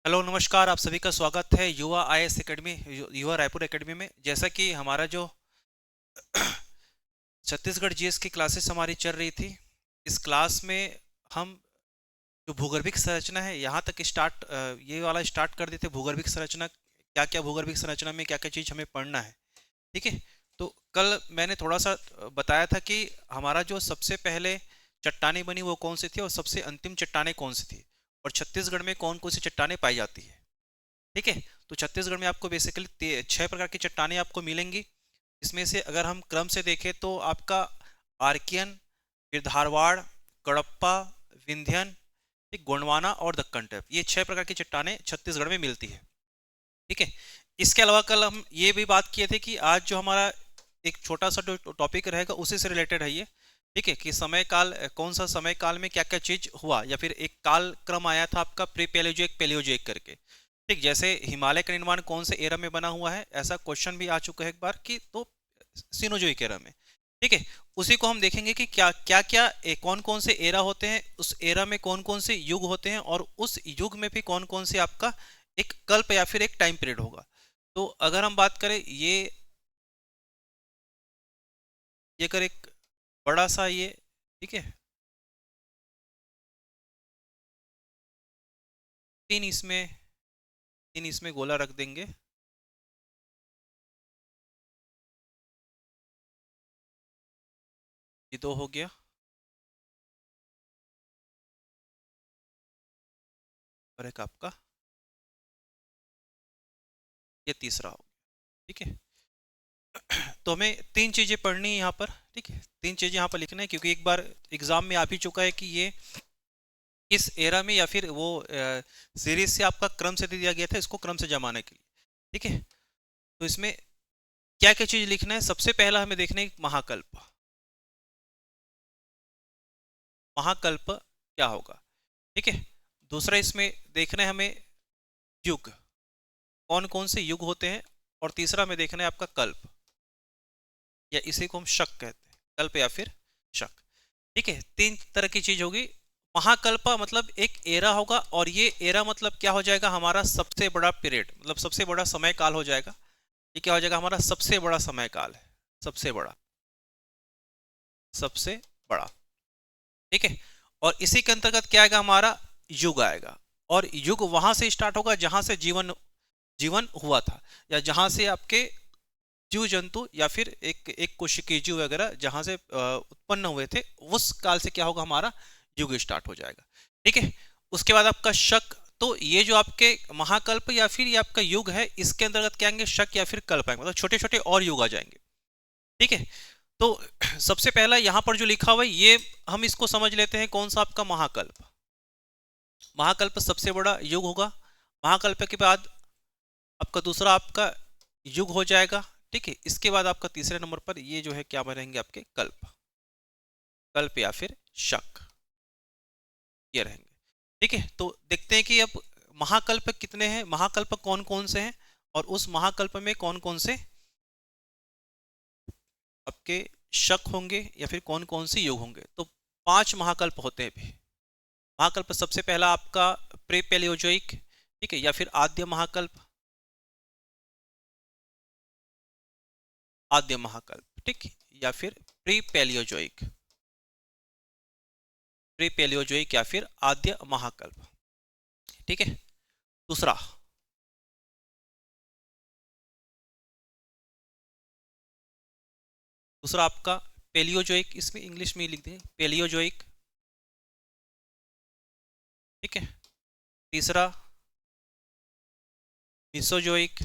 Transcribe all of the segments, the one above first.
Hello नमस्कार, आप सभी का स्वागत है युवा आईएएस एकेडमी युवा रायपुर एकेडमी में। जैसा कि हमारा जो छत्तीसगढ़ जीएस की क्लासेस हमारी चल रही थी, इस क्लास में हम जो भूगर्भिक संरचना है यहाँ तक ये वाला स्टार्ट कर देते। भूगर्भिक संरचना क्या क्या, भूगर्भिक संरचना में क्या क्या चीज़ हमें पढ़ना है। ठीक है। तो कल मैंने थोड़ा सा बताया था कि हमारा जो सबसे पहले चट्टानें बनी वो कौन सी थी और सबसे अंतिम चट्टानें कौन सी थी, और छत्तीसगढ़ में कौन कौन सी चट्टानें पाई जाती है। ठीक है। तो छत्तीसगढ़ में आपको बेसिकली 6 प्रकार की चट्टानें आपको मिलेंगी। इसमें से अगर हम क्रम से देखें तो आपका आर्कियन, फिर धारवाड़, कडप्पा, विंध्यन, ठीक, गोंडवाना और दक्कन टैप, ये 6 प्रकार की चट्टानें छत्तीसगढ़ में मिलती है। ठीक है। इसके अलावा कल हम ये भी बात किए थे कि आज जो हमारा एक छोटा सा जो टॉपिक रहेगा उसी से रिलेटेड है ये। ठीक है, कि समय काल, कौन सा समय काल में क्या क्या चीज हुआ, या फिर एक काल क्रम आया था आपका प्री पैलियोजोइक पैलियोजोइक करके। ठीक, जैसे हिमालय का निर्माण कौन से एरा में बना हुआ है, ऐसा क्वेश्चन भी आ चुका है एक बार कि तो सिनोजोइक एरा में। ठीक है। उसी को हम देखेंगे कि क्या क्या क्या कौन कौन से एरा होते हैं, उस एरा में कौन कौन से युग होते हैं, और उस युग में भी कौन कौन से आपका एक कल्प या फिर एक टाइम पीरियड होगा। तो अगर हम बात करें ये कर एक बड़ा सा ये, ठीक है, तीन इसमें तीन इसमें गोला रख देंगे। ये दो हो गया, और एक आपका ये तीसरा हो गया। ठीक है। तो हमें तीन चीजें पढ़नी है यहाँ पर। ठीक है, तीन चीजें यहाँ पर लिखना है, क्योंकि एक बार एग्जाम में आ भी चुका है कि ये इस एरा में या फिर वो सीरीज से आपका क्रम से दे दिया गया था, इसको क्रम से जमाने के लिए। ठीक है। तो इसमें क्या क्या चीज लिखना है, सबसे पहला हमें देखना है महाकल्प। महाकल्प क्या होगा। ठीक है। दूसरा इसमें देखना है हमें युग, कौन कौन से युग होते हैं। और तीसरा में देखना है आपका कल्प, या इसी को हम शक कहते हैं, कल्प या फिर शक। ठीक है, तीन तरह की चीज होगी। महाकल्प मतलब एक एरा होगा, और ये एरा मतलब क्या हो जाएगा, हमारा सबसे बड़ा पीरियड, मतलब सबसे बड़ा समय काल हो जाएगा। ये क्या हो जाएगा, हमारा सबसे बड़ा समय काल है, सबसे बड़ा, सबसे बड़ा। ठीक है। और इसी के अंतर्गत क्या आएगा, हमारा युग आएगा। और युग वहां से स्टार्ट होगा जहां से जीवन जीवन हुआ था, या जहां से आपके जीव जंतु या फिर एक कोशिकीय जीव वगैरह जहां से उत्पन्न हुए थे, उस काल से क्या होगा, हमारा युग स्टार्ट हो जाएगा। ठीक है। उसके बाद आपका शक। तो ये जो आपके महाकल्प या फिर ये आपका युग है, इसके अंतर्गत क्या आएंगे, शक या फिर कल्प आएंगे, मतलब छोटे छोटे और युग आ जाएंगे। ठीक है। तो सबसे पहला यहां पर जो लिखा हुआ है ये हम इसको समझ लेते हैं, कौन सा आपका महाकल्प। महाकल्प सबसे बड़ा युग होगा। महाकल्प के बाद आपका दूसरा आपका युग हो जाएगा। ठीक है। इसके बाद आपका तीसरे नंबर पर ये जो है क्या बनेंगे, आपके कल्प, कल्प या फिर शक, ये रहेंगे। ठीक है। तो देखते हैं कि अब महाकल्प कितने हैं, महाकल्प कौन कौन से हैं, और उस महाकल्प में कौन कौन से आपके शक होंगे या फिर कौन कौन से युग होंगे। तो 5 महाकल्प होते हैं भी। महाकल्प सबसे पहला आपका प्री पैलियोजोइक, ठीक है, या फिर आद्य महाकल्प, आद्य महाकल्प, ठीक, या फिर प्री पैलियोजोइक, प्री पैलियोजोइक या फिर आद्य महाकल्प। ठीक है। दूसरा दूसरा आपका पेलियोजोइक, इसमें इंग्लिश में ही लिख दें पेलियोजोइक। ठीक है। तीसरा मिसोजोइक।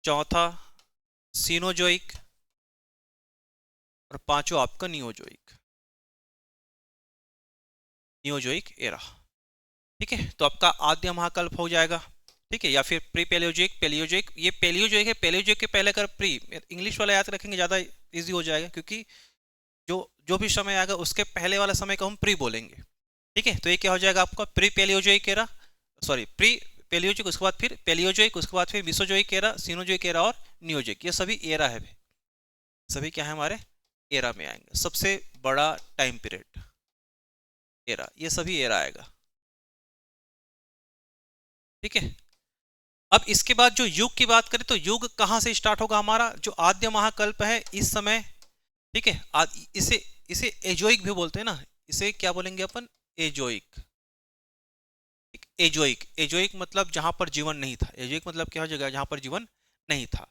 चौथा सीनोजोइक। और पांचवा आपका नियोजोइक, नियोजोइक एरा। ठीक है। तो आपका आद्य महाकल्प हो जाएगा। ठीक है, या फिर प्री पेलियोजोइक, पेलियोजोइक, ये पेलियोजोइक है, पेलियोजोइक के पहले अगर प्री, इंग्लिश वाला याद रखेंगे ज्यादा इजी हो जाएगा, क्योंकि जो जो भी समय आएगा उसके पहले वाला समय को हम प्री बोलेंगे। ठीक है। तो ये क्या हो जाएगा आपका pre Paleozoic era, sorry pre Paleozoic, उसके बाद फिर पेलियोजोइक, उसके बाद फिर मिसोजोइक एरा, सीनोजोइक एरा और नियोजोइक, ये सभी एरा है भाई। सभी क्या है, हमारे एरा में आएंगे। सबसे बड़ा टाइम पीरियड एरा, ये सभी एरा आएगा। ठीक है। अब इसके बाद जो युग की बात करें तो युग कहां से स्टार्ट होगा हमारा, जो आद्य महाकल्प है इस समय, ठीक है। इसे इसे एजोइक भी बोलते हैं ना, इसे क्या बोलेंगे अपन, एजोइक। एजोइक, एजोइक मतलब जहां पर जीवन नहीं था, एजोइक मतलब क्या हो जाएगा, जहां पर जीवन नहीं था,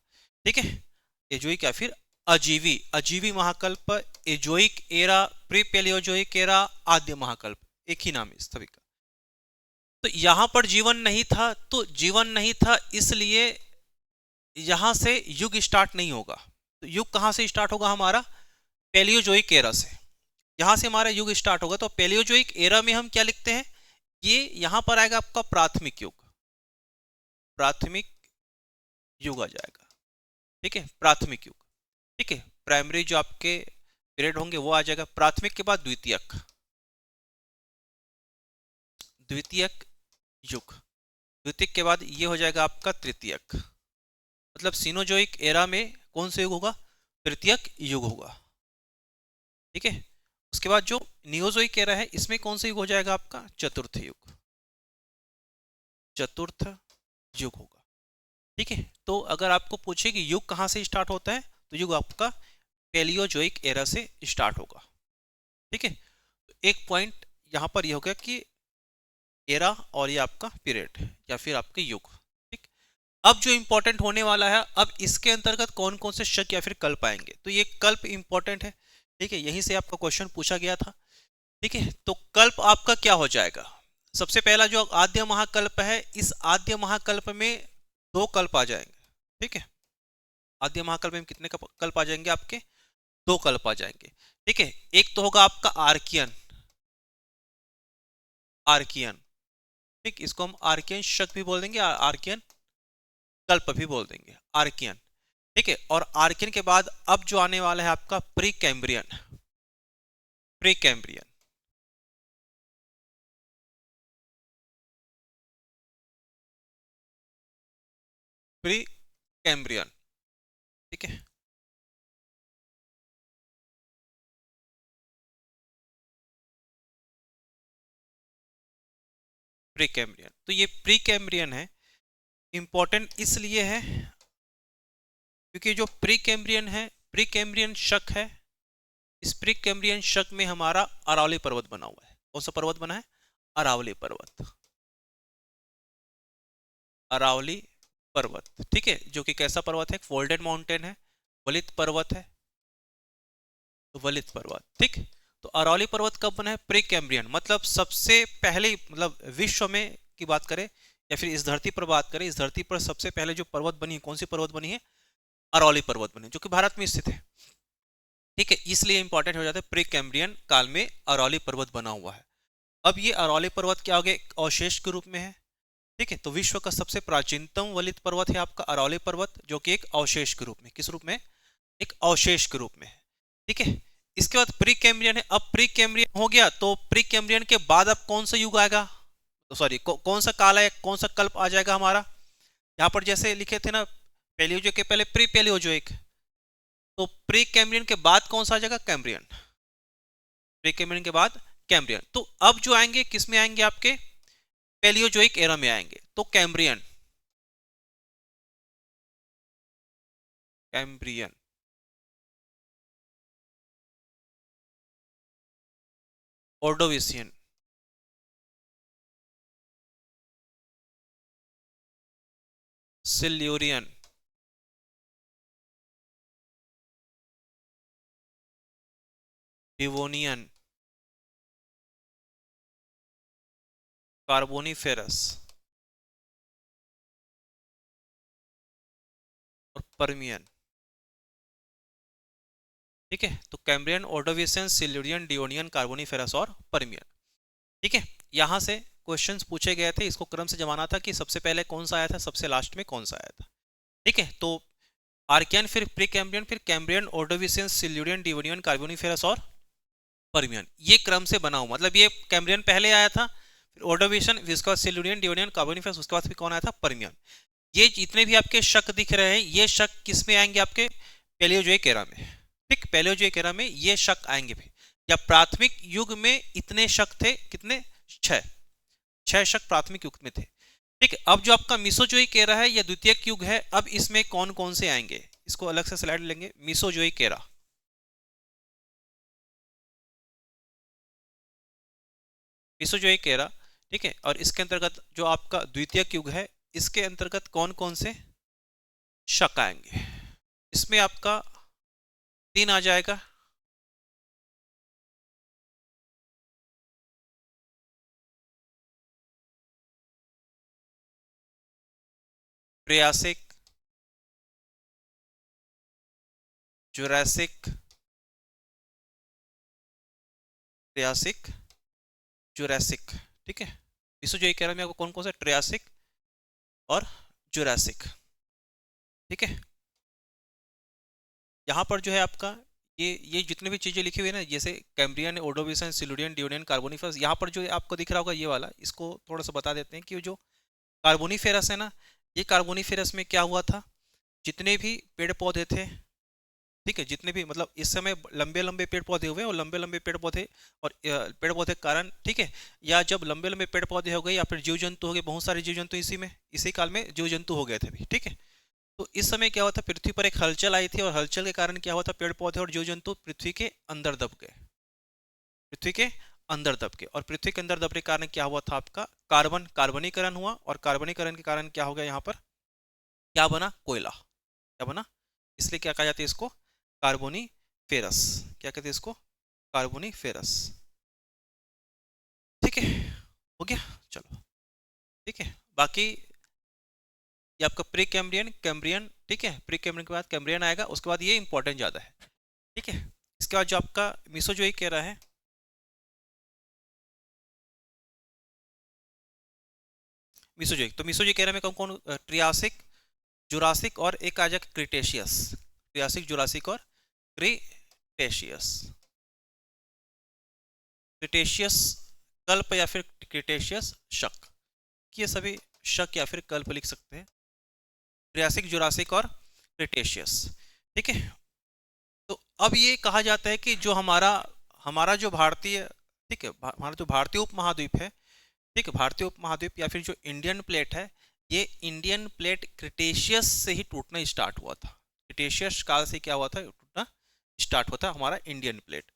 ठीक है। एजोइक या फिर अजीवी, अजीवी महाकल्प, Azoic era, pre Paleozoic era, आद्य महाकल्प, एक ही नाम है सभी का। तो यहां पर जीवन नहीं था, तो जीवन नहीं था इसलिए यहां से युग स्टार्ट नहीं होगा। तो युग कहां से स्टार्ट होगा हमारा, पैलियोजोइक एरा से, यहां से हमारा युग स्टार्ट होगा। तो पैलियोजोइक एरा में हम क्या लिखते हैं, ये यहां पर आएगा आपका प्राथमिक युग, प्राथमिक युग आ जाएगा, ठीक है, प्राथमिक युग, ठीक है। प्राइमरी जो आपके पीरियड होंगे वो आ जाएगा, प्राथमिक के बाद द्वितीयक, द्वितीयक युग, द्वितीयक के बाद ये हो जाएगा आपका तृतीयक, मतलब सीनोजोइक एरा में कौन सा युग होगा, तृतीयक युग होगा, ठीक है। उसके बाद जो नियोजोइक एरा है इसमें कौन सा युग हो जाएगा आपका, चतुर्थ युग, चतुर्थ युग होगा, ठीक है। तो अगर आपको पूछे कि युग कहां से स्टार्ट होता है, तो युग आपका पैलियोजोइक एरा से स्टार्ट होगा, ठीक है। तो एक पॉइंट यहां पर यह हो गया कि एरा और ये आपका पीरियड या फिर आपके युग, ठीक। अब जो इंपॉर्टेंट होने वाला है, अब इसके अंतर्गत कौन कौन से शक या फिर कल्प आएंगे, तो ये कल्प इंपॉर्टेंट है, ठीक है, यहीं से आपका क्वेश्चन पूछा गया था, ठीक है। तो कल्प आपका क्या हो जाएगा, सबसे पहला जो आद्य महाकल्प है, इस आद्य महाकल्प में दो कल्प आ जाएंगे, ठीक है। आद्य महाकल्प में कितने कल्प आ जाएंगे आपके, दो कल्प आ जाएंगे, ठीक है। एक तो होगा आपका आर्कियन, आर्कियन, ठीक, इसको हम आर्कियन शक भी बोल देंगे, आर्कियन कल्प भी बोल देंगे, आर्कियन, ठीक है। और आर्कियन के बाद अब जो आने वाला है आपका pre Cambrian, pre Cambrian, pre Cambrian, ठीक है। प्री कैम्ब्रियन, तो ये प्री कैम्ब्रियन है, इंपॉर्टेंट इसलिए है क्योंकि जो प्री कैम्ब्रियन है, प्री कैम्ब्रियन शक है, इस प्री कैम्ब्रियन शक में हमारा अरावली पर्वत बना हुआ है, कौन सा पर्वत बना है, अरावली पर्वत, अरावली पर्वत, ठीक है, जो कि कैसा पर्वत है, फोल्डेड माउंटेन है, वलित पर्वत है, तो वलित पर्वत, ठीक। तो अरावली पर्वत कब बना है, प्री कैम्ब्रियन, मतलब सबसे पहले, मतलब विश्व में की बात करें या फिर इस धरती पर बात करें, इस धरती पर सबसे पहले जो पर्वत बनी है, कौन सी पर्वत बनी है, अरावली पर्वत बनी, जो कि भारत में स्थित है, ठीक है। इसलिए इंपॉर्टेंट हो जाता है, प्री कैम्ब्रियन काल में अरावली पर्वत बना हुआ है। अब ये अरावली पर्वत क्या हो गया, अवशेष के रूप में है, ठीक है। तो विश्व का सबसे प्राचीनतम वलित पर्वत है आपका अरावली पर्वत, जो कि एक अवशेष के रूप में, किस रूप में, एक अवशेष के रूप में है, ठीक है। इसके बाद प्री कैम्ब्रियन है, अब प्री कैम्ब्रियन हो गया, तो प्री कैम्ब्रियन के बाद अब कौन सा युग आएगा, तो सॉरी कौन सा काल है, कौन सा कल्प आ जाएगा हमारा, यहाँ पर जैसे लिखे थे ना, पैलियोजोइक के पहले प्री पैलियोजोइक, तो प्री कैम्ब्रियन के बाद कौन सा आ जाएगा, कैम्ब्रियन, प्री कैम्ब्रियन के बाद कैम्ब्रियन। तो अब जो आएंगे किस में आएंगे, आपके पैलियोजोइक एरा में आएंगे, तो Cambrian, Cambrian, Ordovician, Silurian, Devonian, Carboniferous और पर्मियन, ठीक है। तो Cambrian, Ordovician, Silurian, Devonian, Carboniferous और पर्मियन, ठीक है। यहां से क्वेश्चंस पूछे गए थे, इसको क्रम से जमाना था कि सबसे पहले कौन सा आया था, सबसे लास्ट में कौन सा आया था, ठीक है। तो आर्कियन, फिर प्री कैम्ब्रियन, फिर Cambrian, Ordovician, Silurian, Devonian, Carboniferous और पर्मियन, ये क्रम से बना हुआ, मतलब ये कैम्ब्रियन पहले आया था, फिर ऑर्डोविशियन, फिर उसके बाद सिल्यूरियन, डिवोनियन, कार्बोनिफेरस, उसके बाद फिर कौन आया था, पर्मियन। ये जितने भी आपके शक दिख रहे हैं, ये शक किस में आएंगे, आपके पैलियोजोइक एरा में, ठीक, पैलियोजोइक एरा में ये शक आएंगे भी। या प्राथमिक युग में इतने शक थे, कितने, छह, छह शक प्राथमिक युग में थे। ठीक है, अब जो आपका मीसोजोइक एरा है या द्वितीयक युग है, अब इसमें कौन कौन से आएंगे, इसको अलग से स्लाइड लेंगे। मीसोजोइक एरा, मीसोजोइक एरा, ठीक है, और इसके अंतर्गत जो आपका द्वितीयक युग है, इसके अंतर्गत कौन कौन से शक आएंगे। इसमें आपका 3 आ जाएगा। ट्रियासिक, जुरासिक, ट्रियासिक, जुरासिक, ठीक है। मीसोजोइक एरा में आपको कौन कौन सा, ट्रियासिक और जुरासिक, ठीक है। यहाँ पर जो है आपका ये जितने भी चीजें लिखी हुई है ना, जैसे कैम्ब्रियन, ओर्डोविसन, सिलुरियन, डियोनियन, कार्बोनिफरस, यहाँ पर जो आपको दिख रहा होगा ये वाला, इसको थोड़ा सा बता देते हैं कि जो कार्बोनिफेरस है ना, ये कार्बोनिफेरस में क्या हुआ था, जितने भी पेड़ पौधे थे, ठीक है, जितने भी मतलब इस समय लंबे लंबे पेड़ पौधे हुए और लंबे लंबे पेड़ पौधे और पेड़ पौधे के कारण, ठीक है, या जब लंबे लंबे पेड़ पौधे हो गए या फिर जीव जंतु हो गए, बहुत सारे जीव जंतु इसी काल में जीव जंतु हो गए थे भी, ठीक है। तो इस समय क्या हुआ था, पृथ्वी पर एक हलचल आई थी और हलचल के कारण क्या हुआ था, पेड़ पौधे और जीव जंतु पृथ्वी के अंदर दब गए, पृथ्वी के अंदर दब गए, और पृथ्वी के अंदर दबने के कारण क्या हुआ था, आपका कार्बनीकरण हुआ, और कार्बनीकरण के कारण क्या हो गया, यहाँ पर क्या बना, कोयला, क्या बना, इसलिए क्या कहा जाता है इसको, कार्बोनीफेरस, क्या कहते हैं इसको, कार्बोनीफेरस, ठीक है, हो गया, चलो, ठीक है। बाकी ये आपका प्री कैम्ब्रियन, कैम्ब्रियन, ठीक है, प्री कैम्ब्रियन के बाद कैम्ब्रियन आएगा, उसके बाद ये इंपॉर्टेंट ज्यादा है, ठीक है। इसके बाद जो आपका मीसोजोइक एरा है, मीसोजोइक, तो मीसोजोइक एरा में कौन कौन, ट्रियासिक, जुरासिक और एक आ जाएगा क्रिटेशियस, ट्रियासिक, जुरासिक और क्रिटेशियस, क्रिटेशियस कल्प या फिर क्रिटेशियस शक, ये सभी शक या फिर कल्प लिख सकते हैं, ट्रियासिक, जुरासिक और क्रिटेशियस, ठीक है। तो अब ये कहा जाता है कि जो हमारा हमारा जो भारतीय, ठीक है, हमारा जो भारतीय उपमहाद्वीप है, ठीक है, भारतीय उपमहाद्वीप या फिर जो इंडियन प्लेट है, ये इंडियन प्लेट क्रिटेशियस से ही टूटना स्टार्ट हुआ था, क्रिटेशियस काल से क्या हुआ था, टूटना स्टार्ट हुआ था हमारा इंडियन प्लेट,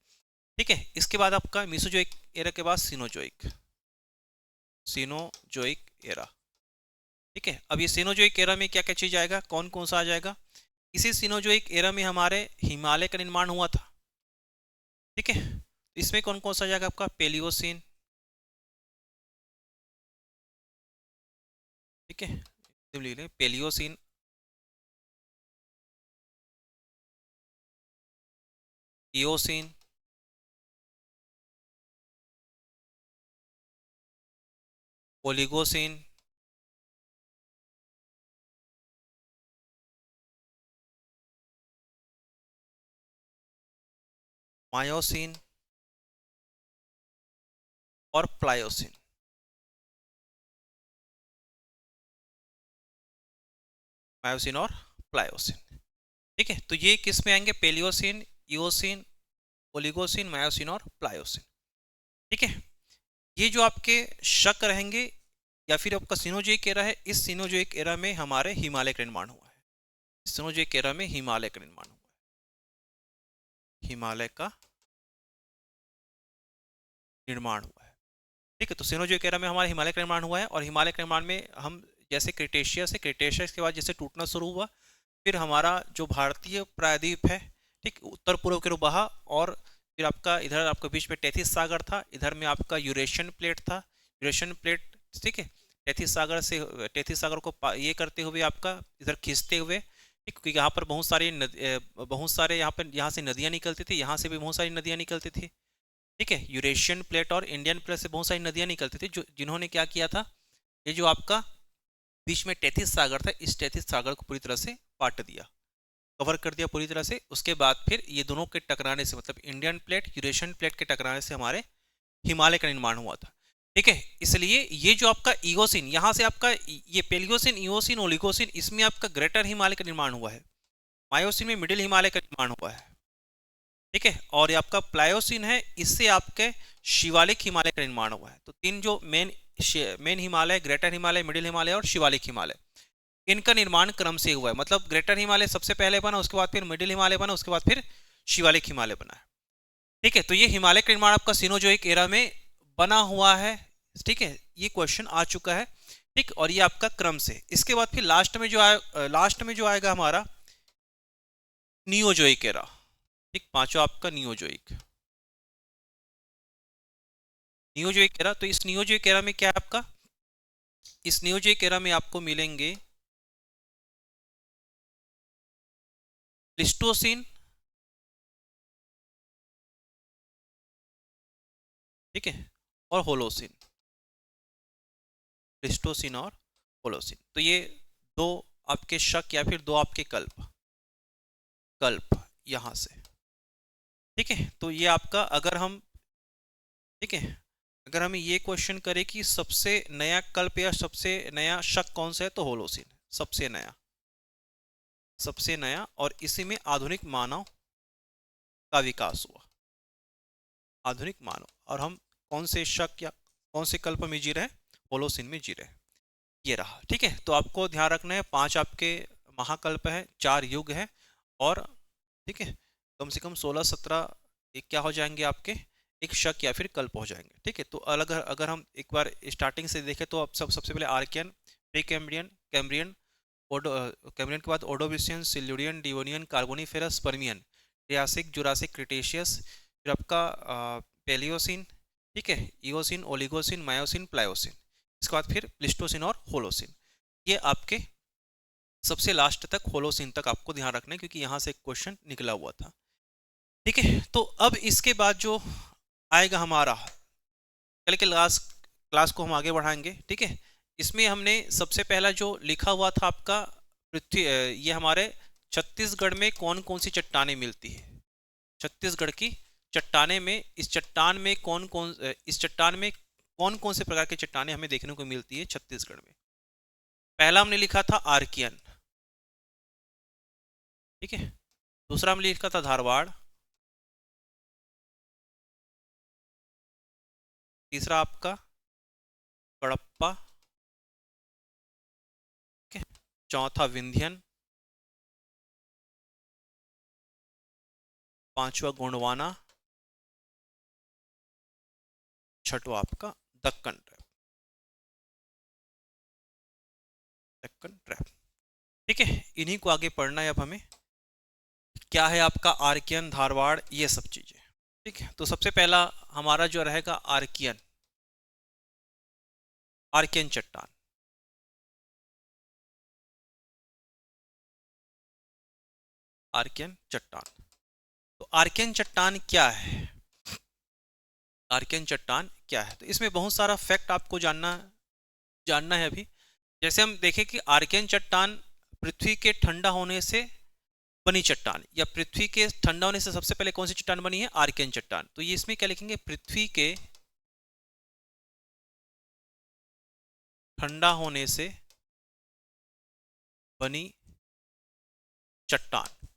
ठीक है। इसके बाद आपका मीसोजोइक एरा के बाद सीनोजोइक, सीनोजोइक एरा, ठीक है। अब ये सीनोजोइक एरा में क्या क्या चीज आएगा, कौन कौन सा आ जाएगा, इसी सीनोजोइक एरा में हमारे हिमालय का निर्माण हुआ था, ठीक है। इसमें कौन कौन सा आ जाएगा आपका, पेलियोसिन, ठीक है, लिख लें पेलियोसिन, इयोसिन, ओलिगोसिन, मायोसिन और प्लायोसिन, मायोसिन और प्लायोसिन, ठीक है। तो ये किस में आएंगे, पेलियोसिन, इयोसिन, ओलिगोसिन, मायोसिन और प्लायोसिन, ठीक है। ये जो आपके शक रहेंगे या फिर आपका सीनोजोइक एरा है, इस सीनोजोइक एरा में हमारे हिमालय का निर्माण हुआ है, सीनोजोइक एरा में हिमालय का निर्माण हुआ है, हिमालय का निर्माण हुआ है, ठीक है। तो सीनोजोइक एरा में हमारे हिमालय का निर्माण हुआ है, और हिमालय के निर्माण में हम जैसे क्रिटेशियस है, क्रिटेशियस के बाद जैसे टूटना शुरू हुआ, फिर हमारा जो भारतीय प्रायद्वीप है, ठीक, उत्तर पूर्व की ओर बहा, और फिर आपका इधर आपका बीच में टेथिस सागर था, इधर में आपका यूरेशियन प्लेट था, यूरेशियन प्लेट, ठीक है, टेथिस सागर को ये करते हुए आपका इधर खींचते हुए, ठीक, क्योंकि यहाँ पर बहुत सारे यहाँ से नदियाँ निकलती थी, यहाँ से भी बहुत सारी नदियाँ निकलती थी, ठीक है। यूरेशियन प्लेट और इंडियन प्लेट से बहुत सारी नदियाँ निकलती थी, जो जिन्होंने क्या किया था, ये जो आपका बीच में टेथिस सागर था, इस टेथिस सागर को पूरी तरह से पाट दिया, कवर कर दिया पूरी तरह से। उसके बाद फिर ये दोनों के टकराने से, मतलब इंडियन प्लेट यूरेशियन प्लेट के टकराने से हमारे हिमालय का निर्माण हुआ था, ठीक है। इसलिए ये जो आपका इयोसिन, यहाँ से आपका ये पेलियोसिन, इयोसिन, ओलिगोसिन, इसमें आपका ग्रेटर हिमालय का निर्माण हुआ है, मायोसिन में मिडिल हिमालय का निर्माण हुआ है, ठीक है। और ये आपका प्लायोसिन है, इससे आपके शिवालिक हिमालय का निर्माण हुआ है। तो तीन जो main main Himalaya, greater Himalaya, middle Himalaya और शिवालिक हिमालय, इनका निर्माण क्रम से हुआ है। मतलब ग्रेटर हिमालय सबसे पहले बना, उसके बाद फिर मिडिल हिमालय बना, उसके बाद फिर शिवालिक हिमालय बना है। ठीक है, तो ये हिमालय का निर्माण आपका सिनोजोइक एरा में बना हुआ है। ठीक है, ये क्वेश्चन आ चुका है। ठीक, और ये आपका क्रम से। इसके बाद फिर लास्ट में जो आएगा हमारा नियोजोइक एरा। ठीक, पांचवा आपका नियोजोइक एरा। तो इस नियोजोइक एरा में क्या है आपका, इस नियोजोइक एरा में आपको मिलेंगे प्लीस्टोसीन, ठीक है, और होलोसीन। प्लीस्टोसीन और होलोसीन, तो ये दो आपके शक या फिर दो आपके कल्प यहां से। ठीक है, तो ये आपका, अगर हम, ठीक है, अगर हमें ये क्वेश्चन करें कि सबसे नया कल्प या सबसे नया शक कौन सा है, तो होलोसीन सबसे नया, और इसी में आधुनिक मानव का विकास हुआ, आधुनिक मानव। और हम कौन से शक या कौन से कल्प में जी रहे हैं, होलोसीन में जी रहे हैं। ये रहा। ठीक है, तो आपको ध्यान रखना है 5 आपके महाकल्प है, 4 युग है, और ठीक है, कम से कम 16-17 एक क्या हो जाएंगे आपके, एक शक या फिर कल्प हो जाएंगे। ठीक है, तो अलग, अगर हम एक बार स्टार्टिंग से देखें तो अब सबसे पहले Archean, pre Cambrian, Cambrian, Cambrian के बाद Ordovician, Silurian, Devonian, Carboniferous, Permian, Triassic, Jurassic, Cretaceous, फिर आपका पेलियोसिन, ठीक है, इओसिन, ओलिगोसिन, मायोसिन, प्लायोसिन, इसके बाद फिर प्लिस्टोसिन और होलोसिन। ये आपके सबसे लास्ट तक, होलोसिन तक आपको ध्यान रखना है, क्योंकि यहां से एक क्वेश्चन निकला हुआ था। ठीक है, तो अब इसके बाद जो आएगा हमारा, कल के क्लास को हम आगे बढ़ाएंगे। ठीक है, इसमें हमने सबसे पहला जो लिखा हुआ था आपका पृथ्वी, ये हमारे छत्तीसगढ़ में कौन कौन सी चट्टानें मिलती है, छत्तीसगढ़ की चट्टाने में, इस चट्टान में कौन कौन से प्रकार की चट्टानें हमें देखने को मिलती है छत्तीसगढ़ में। पहला हमने लिखा था आर्कियन, ठीक है, दूसरा हमने लिखा था धारवाड़, तीसरा आपका कडप्पा, ठीक है, चौथा विंध्यन, पांचवा गोंडवाना, छठवा आपका दक्कन ट्रैप। ठीक है, इन्हीं को आगे पढ़ना है अब हमें, क्या है आपका आर्कियन, धारवाड़, ये सब चीजें। ठीक है, तो सबसे पहला हमारा जो रहेगा आर्कियन, आर्कियन चट्टान। आर्कियन चट्टान, तो आर्कियन चट्टान क्या है, आर्कियन चट्टान क्या है, तो इसमें बहुत सारा फैक्ट आपको जानना है अभी। जैसे हम देखें कि आर्कियन चट्टान पृथ्वी के ठंडा होने से बनी चट्टान, या पृथ्वी के ठंडा होने से सबसे पहले कौन सी चट्टान बनी है, आर्कियन चट्टान। तो ये इसमें क्या लिखेंगे, पृथ्वी के ठंडा होने से बनी चट्टान।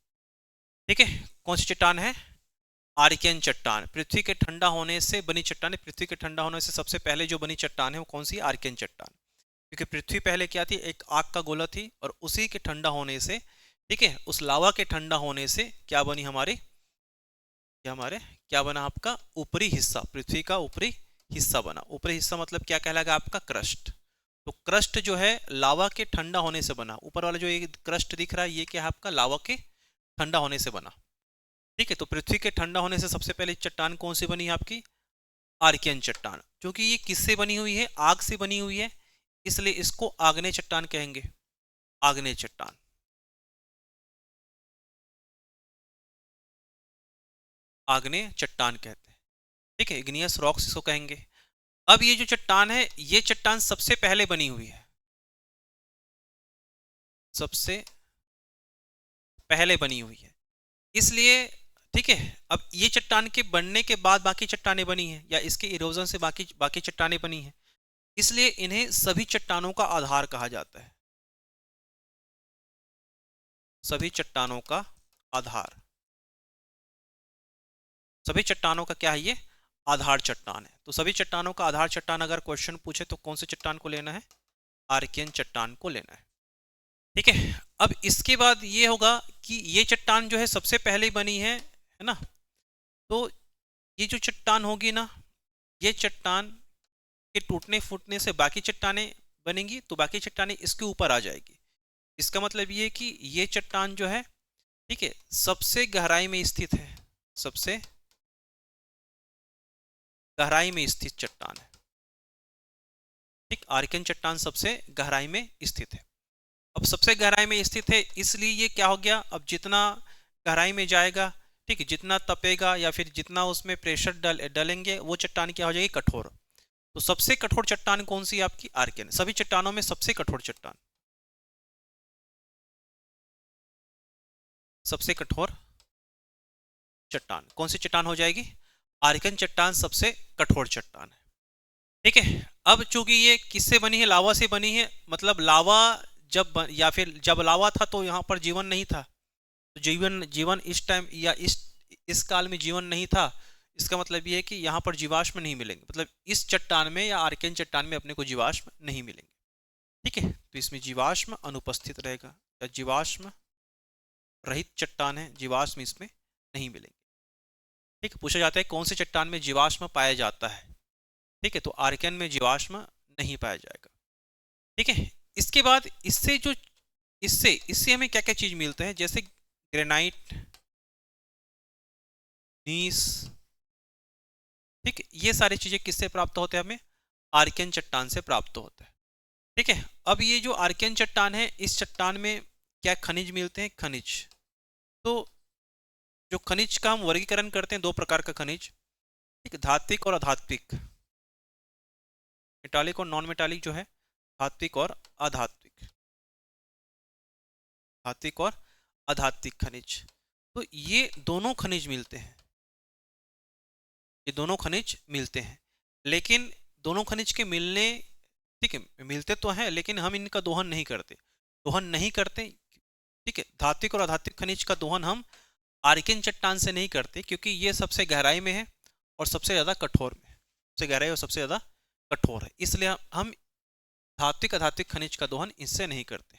ठीक है, कौन सी चट्टान है, आर्कियन चट्टान। पृथ्वी के ठंडा होने से बनी चट्टान, पृथ्वी के ठंडा होने से सबसे पहले जो बनी चट्टान है वो कौन सी, आर्कियन चट्टान। क्योंकि पृथ्वी पहले क्या थी, एक आग का गोला थी, और उसी के ठंडा होने से, ठीक है, उस लावा के ठंडा होने से क्या बनी हमारी, क्या बना आपका ऊपरी हिस्सा, पृथ्वी का ऊपरी हिस्सा बना। ऊपरी हिस्सा मतलब क्या कहलाएगा आपका, क्रस्ट। तो क्रस्ट जो है लावा के ठंडा होने से बना। ऊपर वाला जो ये क्रस्ट दिख रहा है, ये क्या है आपका, लावा के ठंडा होने से बना। ठीक है, तो पृथ्वी के ठंडा होने से सबसे पहले चट्टान कौन सी बनी है आपकी, आर्कियन चट्टान। क्योंकि ये किससे बनी हुई है, आग से बनी हुई है, इसलिए इसको आग्नेय चट्टान कहेंगे, आग्नेय चट्टान। आग्नेय चट्टान कहते हैं। ठीक है, इग्नियस रॉक्स इसको कहेंगे। अब ये जो चट्टान है, ये चट्टान सबसे पहले बनी हुई है, सबसे पहले बनी हुई है, इसलिए ठीक है। अब ये चट्टान के बनने के बाद बाकी चट्टानें बनी हैं, या इसके इरोजन से बाकी बाकी चट्टानें बनी हैं, इसलिए इन्हें सभी चट्टानों का आधार कहा जाता है, सभी चट्टानों का आधार, सभी चट्टानों का क्या है ये, आधार चट्टान है। तो सभी चट्टानों का आधार चट्टान अगर क्वेश्चन पूछे तो कौन से चट्टान को लेना है? आर्कियन चट्टान को लेना है। ठीक है, अब इसके बाद ये होगा कि ये चट्टान जो है सबसे पहले बनी है ना, तो ये जो चट्टान होगी ना, ये चट्टान के टूटने फूटने से बाकी चट्टानें बनेंगी, तो बाकी चट्टानें इसके ऊपर आ जाएगी। इसका मतलब ये है कि ये चट्टान जो है, ठीक है, सबसे गहराई में स्थित है, सबसे गहराई में स्थित चट्टान है। ठीक, आर्कियन चट्टान सबसे गहराई में स्थित है। अब सबसे गहराई में स्थित है इसलिए ये क्या हो गया, अब जितना गहराई में जाएगा, ठीक है, जितना तपेगा या फिर जितना उसमें प्रेशर डलेंगे वो चट्टान क्या हो जाएगी, कठोर। तो सबसे कठोर चट्टान कौन सी है आपकी? आर्कियन। सभी चट्टानों में सबसे कठोर चट्टान, सबसे कठोर चट्टान कौन सी चट्टान हो जाएगी? आर्कियन चट्टान सबसे कठोर चट्टान है। ठीक है, अब चूंकि ये किससे बनी है? लावा से बनी है। मतलब लावा या फिर जब लावा था तो यहाँ पर जीवन नहीं था, तो जीवन इस टाइम या इस काल में जीवन नहीं था। इसका मतलब ये है कि यहाँ पर जीवाश्म नहीं मिलेंगे, मतलब इस चट्टान में या आर्कियन चट्टान में अपने को जीवाश्म नहीं मिलेंगे। ठीक है, तो इसमें जीवाश्म अनुपस्थित रहेगा, या जीवाश्म रहित चट्टान है, जीवाश्म इसमें नहीं मिलेंगे। ठीक है, पूछा जाता है कौन से चट्टान में जीवाश्म पाया जाता है? ठीक है, तो आर्कियन में जीवाश्म नहीं पाया जाएगा। ठीक है, इसके बाद इससे हमें क्या क्या चीज मिलते हैं? जैसे ग्रेनाइट, नीस, ठीक है, ये सारी चीजें किससे प्राप्त होते हैं? हमें आर्कियन चट्टान से प्राप्त होता है। ठीक है, अब ये जो आर्कियन चट्टान है, इस चट्टान में क्या खनिज मिलते हैं? खनिज। तो जो खनिज का हम वर्गीकरण करते हैं, दो प्रकार का खनिज, ठीक, धात्विक और अधात्विक, मेटालिक और नॉन मेटालिक जो है, धात्विक और अधात्विक, धात्विक और अधात्विक खनिज। तो ये दोनों खनिज मिलते हैं, ये दोनों खनिज मिलते हैं, लेकिन दोनों खनिज के मिलने, ठीक है, मिलते तो हैं लेकिन हम इनका दोहन नहीं करते। ठीक है, धात्विक और अधात्विक खनिज का दोहन हम आर्कियन चट्टान से नहीं करते, क्योंकि ये सबसे गहराई में है और सबसे ज्यादा कठोर में, सबसे गहराई और सबसे ज्यादा कठोर है, इसलिए हम धात्विक अधात्विक खनिज का दोहन इससे नहीं करते।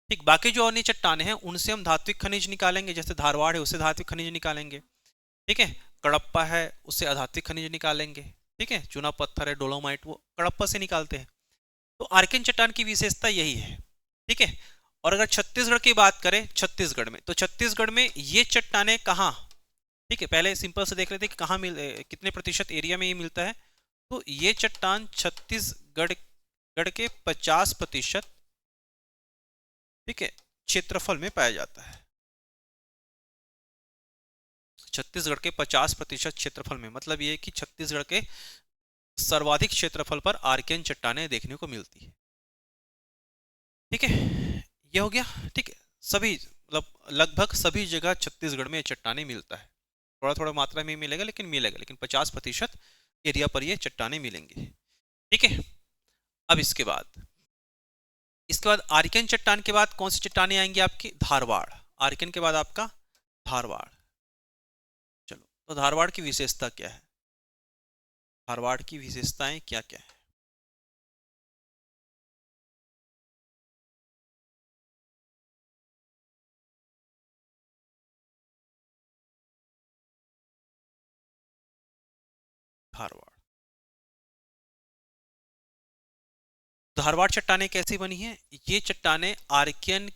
ठीक, बाकी जो अन्य चट्टाने हैं उनसे हम धात्विक खनिज निकालेंगे, जैसे धारवाड़ है उससे धात्विक खनिज निकालेंगे। ठीक है, कड़प्पा है उससे अधात्विक खनिज निकालेंगे। ठीक है, चूना पत्थर है, डोलोमाइट, वो कड़प्पा से निकालते हैं। तो आर्कियन चट्टान की विशेषता यही है। ठीक है, और अगर छत्तीसगढ़ की बात करें, छत्तीसगढ़ में, तो छत्तीसगढ़ में ये चट्टाने कहाँ, ठीक है, पहले सिंपल से देख रहे थे कि कहाँ कितने प्रतिशत एरिया में ये मिलता है। तो ये चट्टान छत्तीसगढ़ के 50%, ठीक है, क्षेत्रफल में पाया जाता है। छत्तीसगढ़ के 50% क्षेत्रफल में, मतलब ये कि छत्तीसगढ़ के सर्वाधिक क्षेत्रफल पर आर्कियन चट्टानें देखने को मिलती है। ठीक है, ये हो गया। ठीक है, सभी मतलब लगभग सभी जगह छत्तीसगढ़ में चट्टानें मिलता है, थोड़ा थोड़ा मात्रा में मिलेगा लेकिन मिलेगा, लेकिन 50% एरिया पर ये चट्टानें मिलेंगी। ठीक है, अब इसके बाद आर्कियन चट्टान के बाद कौन सी चट्टानें आएंगी आपकी? धारवाड़। आर्कियन के बाद आपका धारवाड़। चलो, तो धारवाड़ की विशेषता क्या है? धारवाड़ की विशेषताएं क्या क्या है? धारवाड़, धारवाड़ चट्टानें कैसी बनी है? ये चट्टानें आर्कियन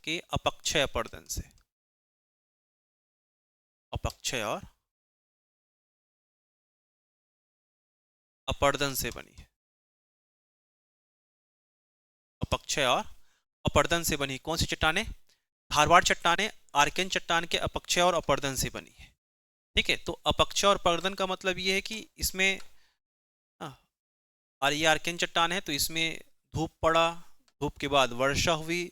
के अपक्षय अपर्दन से, अपक्षय और अपर्दन से बनी है, अपक्षय और अपर्दन से बनी। कौन सी चट्टानें? धारवाड़ चट्टानें आर्कियन चट्टान के अपक्षय और अपर्दन से बनी है। ठीक है, तो अपक्षय और अपर्दन का मतलब ये है कि इसमें, और ये आर्कियन चट्टान है तो इसमें धूप पड़ा, धूप के बाद वर्षा हुई,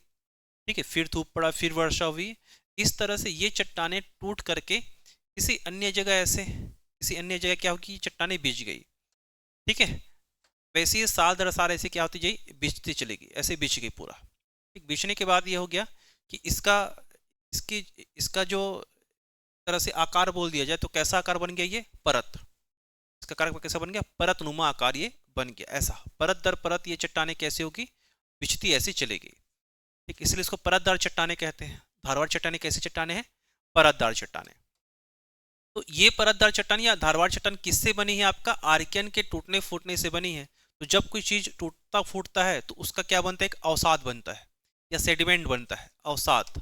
ठीक है, फिर धूप पड़ा, फिर वर्षा हुई, इस तरह से ये चट्टानें टूट करके किसी अन्य जगह क्या होगी, चट्टानें बिछ गई। ठीक है, वैसे ही साल दर साल ऐसे क्या होती जाएगी, बिछती चलेगी, ऐसे बिछ गई पूरा। ठीक, बिछने के बाद ये हो गया कि इसका जो तरह से आकार बोल दिया जाए तो कैसा आकार बन गया, ये परत, इसका आकार कैसा बन गया, परतनुमा आकार ये बन गया। ऐसा परत दर परत ये चट्टाने कैसे होगी, बिछती ऐसी चलेगी, ठीक, इसलिए इसको परतदार चट्टाने कहते हैं। धारवाड़ चट्टाने कैसी चट्टाने हैं, परतदार चट्टाने। तो ये परतदार चट्टान या धारवाड़ चट्टान किससे बनी है, आपका आर्कियन के टूटने फूटने से बनी है। तो जब कोई चीज टूटता फूटता है तो उसका क्या बनता है, एक अवसाद बनता है या सेडिमेंट बनता है, अवसाद,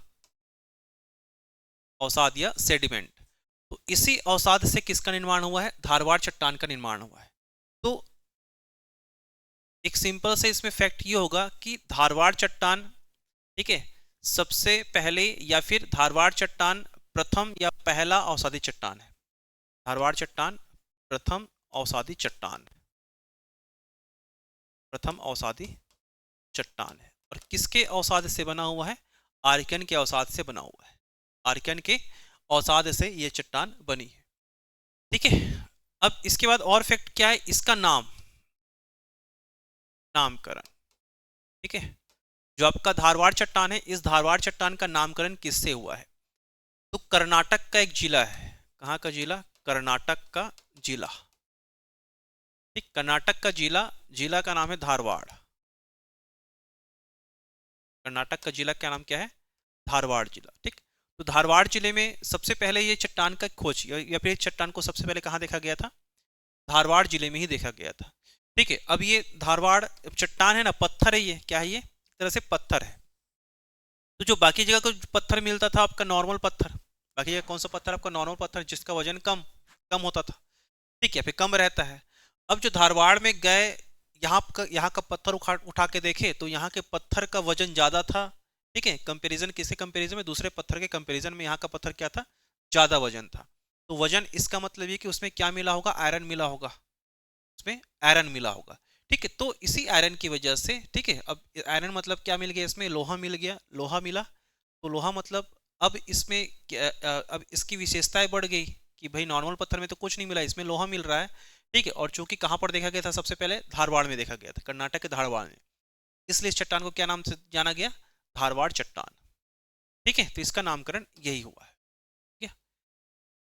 अवसाद या सेडिमेंट। तो इसी अवसाद से किसका निर्माण हुआ है, धारवाड़ चट्टान का निर्माण हुआ है। तो एक सिंपल से इसमें फैक्ट ये होगा कि धारवाड़ चट्टान, ठीक है, सबसे पहले या फिर धारवाड़ चट्टान प्रथम या पहला अवसादी चट्टान है। धारवाड़ चट्टान प्रथम अवसादी चट्टान, प्रथम अवसादी चट्टान है। और किसके अवसाद से बना हुआ है, आर्कियन के अवसाद से बना हुआ है, आर्कियन के अवसाद से यह चट्टान बनी है, ठीक है। अब इसके बाद और फैक्ट क्या है, इसका नाम, नामकरण, ठीक है। जो आपका धारवाड़ चट्टान है, इस धारवाड़ चट्टान का नामकरण किससे हुआ है, तो कर्नाटक का एक जिला है, कहाँ का जिला, कर्नाटक का जिला, ठीक, कर्नाटक का जिला, जिला का नाम है धारवाड़, कर्नाटक का जिला का नाम क्या है, धारवाड़ जिला, ठीक। तो धारवाड़ जिले में सबसे पहले ये चट्टान का खोज या फिर चट्टान को सबसे पहले कहाँ देखा गया था, धारवाड़ जिले में ही देखा गया था, ठीक है। अब ये धारवाड़ चट्टान है ना, पत्थर है, ये क्या है, ये एक तरह से पत्थर है। तो जो बाकी जगह को पत्थर मिलता था आपका नॉर्मल पत्थर, बाकी जगह कौन सा पत्थर, आपका नॉर्मल पत्थर जिसका वजन कम कम होता था, ठीक है, फिर कम रहता है। अब जो धारवाड़ में गए, यहाँ का पत्थर उठा के देखे तो यहाँ के पत्थर का वजन ज्यादा था, ठीक है, कंपैरिजन, किससे कंपैरिजन में, दूसरे पत्थर के कंपैरिजन में यहाँ का पत्थर क्या था, ज्यादा वजन था। तो वजन, इसका मतलब ये कि उसमें क्या मिला होगा, आयरन मिला होगा, उसमें आयरन मिला होगा, ठीक है। तो इसी आयरन की वजह से, ठीक है, अब आयरन मतलब क्या मिल गया, इसमें लोहा मिल गया, लोहा मिला, तो लोहा मतलब अब इसमें अब इसकी विशेषताएं बढ़ गई कि भाई नॉर्मल पत्थर में तो कुछ नहीं मिला, इसमें लोहा मिल रहा है, ठीक है। और चूंकि कहाँ पर देखा गया था, सबसे पहले धारवाड़ में देखा गया था, कर्नाटक के धारवाड़ में, इसलिए इस चट्टान को क्या नाम से जाना गया, धारवाड़ चट्टान, ठीक है। तो इसका नामकरण यही हुआ है, ठीक है।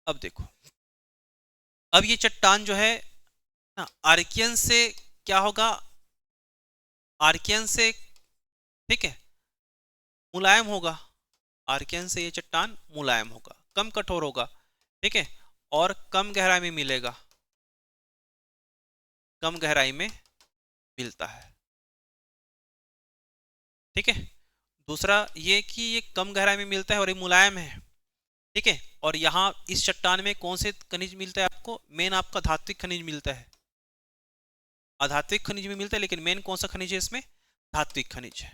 अब देखो, अब ये चट्टान जो है ना, आर्कियन से क्या होगा, आर्कियन से, ठीक है, मुलायम होगा, आर्कियन से ये चट्टान मुलायम होगा, कम कठोर होगा, ठीक है, और कम गहराई में मिलेगा, कम गहराई में मिलता है, ठीक है। दूसरा ये कि ये कम गहराई में मिलता है और ये मुलायम है, ठीक है। और यहाँ इस चट्टान में कौन से खनिज मिलता है आपको, मेन आपका धात्विक खनिज मिलता है, अधात्विक खनिज भी मिलता है, लेकिन मेन कौन सा खनिज है इसमें, धात्विक खनिज है,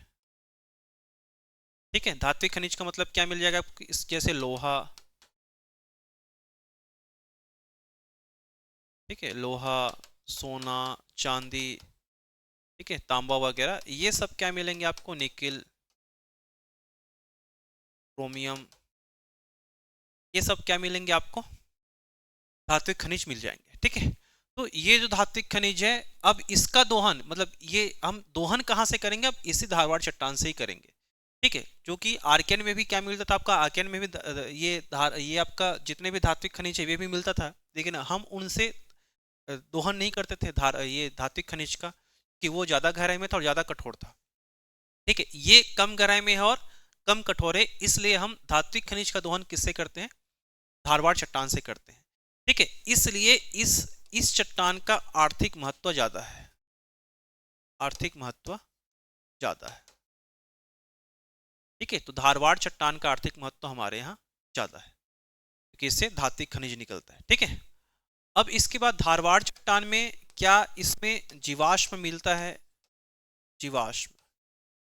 ठीक है। धात्विक खनिज का मतलब क्या मिल जाएगा आपको, इस जैसे लोहा, ठीक है, लोहा, सोना, चांदी, ठीक है, तांबा वगैरह, ये सब क्या मिलेंगे आपको, निकिल, क्रोमियम, ये सब क्या मिलेंगे आपको, धात्विक खनिज मिल जाएंगे, ठीक है। तो ये जो धात्विक खनिज है, अब इसका दोहन, मतलब ये हम दोहन कहाँ से करेंगे, अब इसी धारवाड़ चट्टान से ही करेंगे, ठीक है। जो कि आर्कियन में भी क्या मिलता था आपका, आर्कियन में भी ये आपका जितने भी धात्विक खनिज है वे भी मिलता था, लेकिन हम उनसे दोहन नहीं करते थे ये धात्विक खनिज का, कि वो ज्यादा गहराई में था और ज्यादा कठोर था, ठीक है। ये कम गहराई में है और कम कठोर है, इसलिए हम धात्विक खनिज का दोहन किससे करते हैं, धारवाड़ चट्टान से करते हैं, ठीक है। इसलिए इस चट्टान का आर्थिक महत्व ज्यादा है, आर्थिक महत्व ज्यादा है, ठीक है। तो धारवाड़ चट्टान का आर्थिक महत्व हमारे यहाँ ज्यादा है, क्योंकि इससे धात्विक खनिज निकलता है, ठीक है। अब इसके बाद धारवाड़ चट्टान में क्या इसमें जीवाश्म मिलता है, जीवाश्म,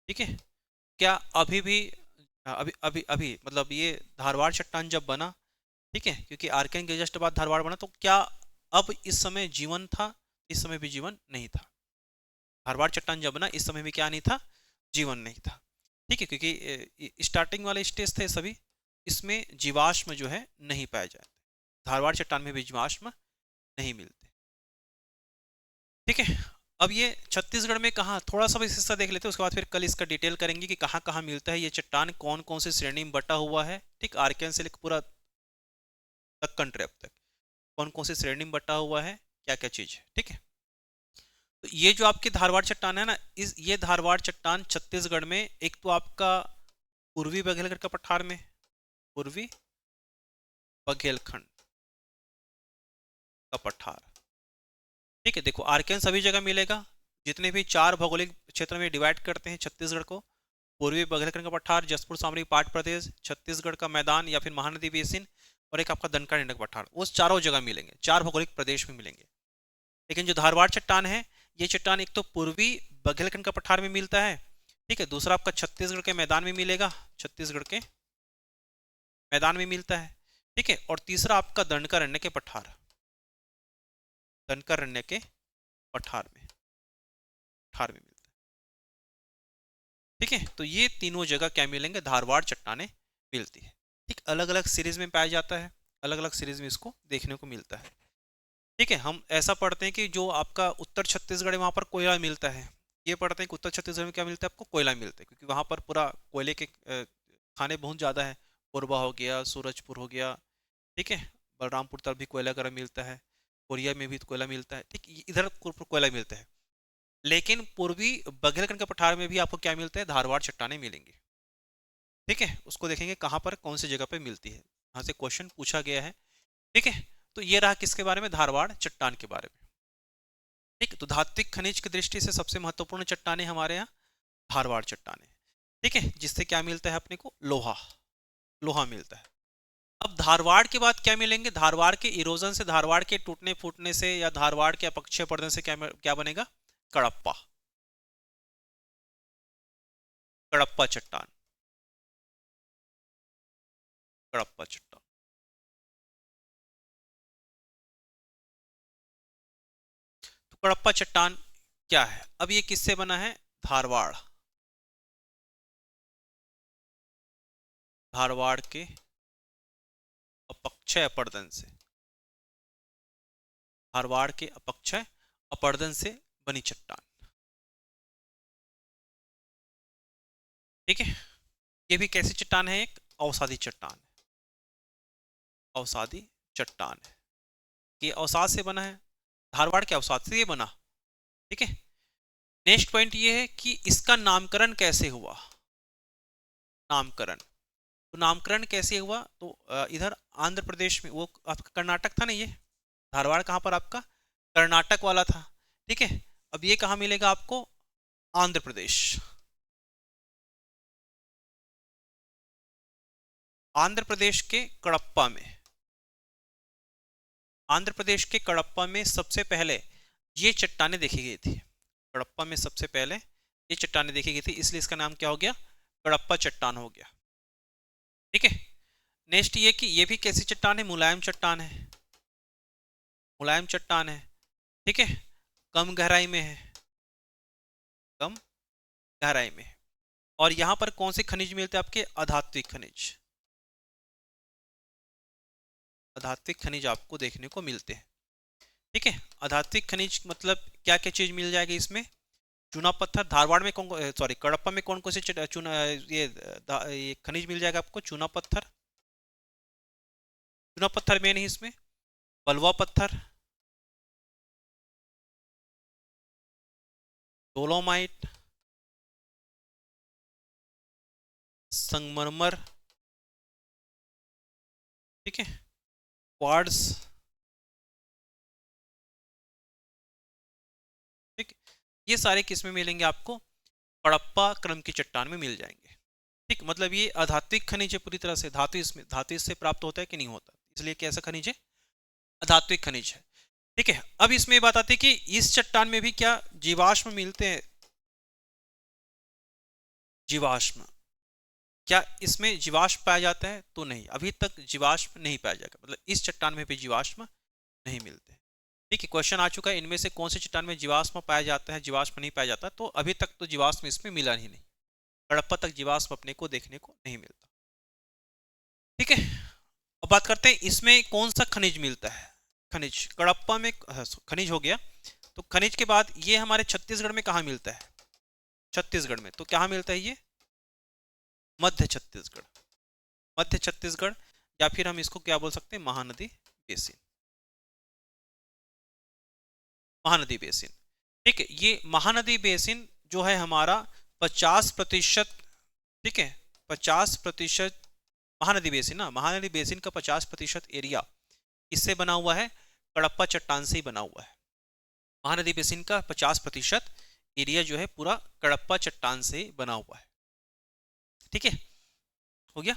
ठीक है। क्या अभी भी अभी अभी अभी मतलब ये धारवाड़ चट्टान जब बना, ठीक है, क्योंकि आर्कियन के जस्ट बाद धारवाड़ बना, तो क्या अब इस समय जीवन था, इस समय भी जीवन नहीं था, धारवाड़ चट्टान जब बना इस समय भी क्या नहीं था, जीवन नहीं था, ठीक है, क्योंकि स्टार्टिंग वाले स्टेज थे सभी, इसमें जीवाश्म जो है नहीं पाए जाते, धारवाड़ चट्टान में भी जीवाश्म नहीं मिलते, ठीक है। अब ये छत्तीसगढ़ में कहाँ, थोड़ा सा भी हिस्सा देख लेते हैं, उसके बाद फिर कल इसका डिटेल करेंगे कि कहाँ कहाँ मिलता है ये चट्टान, कौन कौन से श्रेणी में बटा हुआ है, ठीक, आर्कियन से लेकर पूरा दक्कन ट्रैप तक कौन कौन सी श्रेणी में बटा हुआ है, क्या क्या चीज है, ठीक है। तो ये जो आपकी धारवाड़ चट्टान है ना, ये धारवाड़ चट्टान छत्तीसगढ़ में एक तो आपका पूर्वी बघेलखंड का पठार में, पूर्वी बघेलखंड का पठार, ठीक है। देखो आर्कियन सभी जगह मिलेगा, जितने भी 4 भौगोलिक क्षेत्र में डिवाइड करते हैं छत्तीसगढ़ को, पूर्वी बघेलखंड का पठार, जसपुर सामरी पाट प्रदेश, छत्तीसगढ़ का मैदान या फिर महानदी बेसिन, और एक आपका दनका इंडक पठार, वो चारों जगह मिलेंगे, 4 भौगोलिक प्रदेश में मिलेंगे। लेकिन जो धारवाड़ चट्टान है, ये चट्टान एक तो पूर्वी बघेलखंड का पठार में मिलता है, ठीक है, दूसरा आपका छत्तीसगढ़ के मैदान में मिलेगा, छत्तीसगढ़ के मैदान में मिलता है, ठीक है, और तीसरा आपका दंडकारण्य के पठार, दंडकारण्य के पठार में मिलता है, ठीक है। तो ये तीनों जगह क्या मिलेंगे, धारवाड़ चट्टाने मिलती है, ठीक। अलग अलग सीरीज में पाया जाता है, अलग अलग सीरीज में इसको देखने को मिलता है, ठीक है। हम ऐसा पढ़ते हैं कि जो आपका उत्तर छत्तीसगढ़ है वहां पर कोयला मिलता है, ये पढ़ते हैं कि उत्तर छत्तीसगढ़ में क्या मिलता है आपको, कोयला मिलता है, क्योंकि वहां पर पूरा कोयले के खाने बहुत ज्यादा है, कोरबा हो गया, सूरजपुर हो गया, ठीक है, बलरामपुर तरफ भी कोयला वगैरह मिलता है, कोरिया में भी कोयला मिलता है, ठीक, इधर कोयला मिलता है। लेकिन पूर्वी बघेलखंड के पठार में भी आपको क्या मिलता है, धारवाड़ चट्टाने मिलेंगी, ठीक है। उसको देखेंगे कहाँ पर कौन सी जगह पे मिलती है, यहाँ से क्वेश्चन पूछा गया है, ठीक है। तो ये रहा किसके बारे में, धारवाड़ चट्टान के बारे में, ठीक। तो धात्विक खनिज की दृष्टि से सबसे महत्वपूर्ण चट्टाने हमारे यहाँ धारवाड़ चट्टाने, ठीक है, जिससे क्या मिलता है अपने को, लोहा, लोहा मिलता है। अब धारवाड़ के बाद क्या मिलेंगे, धारवाड़ के इरोजन से, धारवाड़ के टूटने फूटने से, या धारवाड़ के अपक्षय पड़ने से क्या बनेगा, कडप्पा, कडप्पा चट्टान, कडप्पा चट्टान, तो कडप्पा चट्टान क्या है, अब ये किससे बना है, धारवाड़, धारवाड़ के अपक्षय अपर्दन से, धारवाड़ के अपक्षय अपर्दन से बनी चट्टान, ठीक है। ये भी कैसी चट्टान है, एक अवसादी चट्टान है, अवसादी चट्टान है, ये अवसाद से बना है, धारवाड़ के अवसाद से ये बना, ठीक है। नेक्स्ट पॉइंट ये है कि इसका नामकरण कैसे हुआ, नामकरण, तो नामकरण कैसे हुआ, तो इधर आंध्र प्रदेश में, वो आपका कर्नाटक था ना, ये धारवाड़ कहाँ पर आपका, कर्नाटक वाला था, ठीक है। अब ये कहाँ मिलेगा आपको, आंध्र प्रदेश, आंध्र प्रदेश के कडप्पा में, आंध्र प्रदेश के कडप्पा में सबसे पहले ये चट्टानें देखी गई थी, कडप्पा में सबसे पहले ये चट्टानें देखी गई थी, इसलिए इसका नाम क्या हो गया, कडप्पा चट्टान हो गया, ठीक है। नेक्स्ट ये कि ये भी कैसी चट्टान है, मुलायम चट्टान है, मुलायम चट्टान है, ठीक है, कम गहराई में है, कम गहराई में, और यहां पर कौन से खनिज मिलते हैं आपके, अधात्विक खनिज, अधात्विक खनिज आपको देखने को मिलते हैं, ठीक है। अधात्विक खनिज मतलब क्या क्या चीज मिल जाएगी इसमें, चूना पत्थर, धारवाड़ में कौन, सॉरी कडप्पा में कौन कौन से चूना, ये खनिज मिल जाएगा आपको, चूना पत्थर, चूना पत्थर में नहीं, इसमें बलुआ पत्थर, डोलोमाइट, संगमरमर, ठीक है, क्वार्ट्ज, ठीक, ये सारे किसमें मिलेंगे आपको, कडप्पा क्रम की चट्टान में मिल जाएंगे, ठीक। मतलब ये अधात्विक खनिज है पूरी तरह से, धातु इसमें, धातु इससे प्राप्त होता है कि नहीं होता, इसलिए कैसा खनिज है, अधात्विक खनिज है, ठीक है। अब इसमें बात आती है कि इस चट्टान में भी क्या जीवाश्म मिलते हैं, जीवाश्म, क्या इसमें जीवाश्म पाया जाता है, तो नहीं, अभी तक जीवाश्म नहीं पाया जाएगा, मतलब इस चट्टान में भी जीवाश्म नहीं मिलते, ठीक है। क्वेश्चन आ चुका है इनमें से कौन से चट्टान में जीवाश्म पाया जाता है, जीवाश्म नहीं पाया जाता, तो अभी तक तो जीवाश्म इसमें मिला ही नहीं, कडप्पा तक जीवाश्म अपने को देखने को नहीं मिलता, ठीक है। अब बात करते हैं इसमें कौन सा खनिज मिलता है, खनिज कडप्पा में खनिज हो गया, तो खनिज के बाद ये हमारे छत्तीसगढ़ में कहाँ मिलता है, छत्तीसगढ़ में, तो कहाँ मिलता है ये, मध्य छत्तीसगढ़, मध्य छत्तीसगढ़, या फिर हम इसको क्या बोल सकते हैं, महानदी बेसिन। महानदी बेसिन, ठीक है। ये महानदी बेसिन जो है हमारा 50%, ठीक है, 50% महानदी बेसिन ना, महानदी बेसिन का 50% एरिया इससे बना हुआ है, कडप्पा चट्टान से ही बना हुआ है। महानदी बेसिन का 50% एरिया जो है पूरा कडप्पा चट्टान से बना हुआ है, ठीक है, हो गया।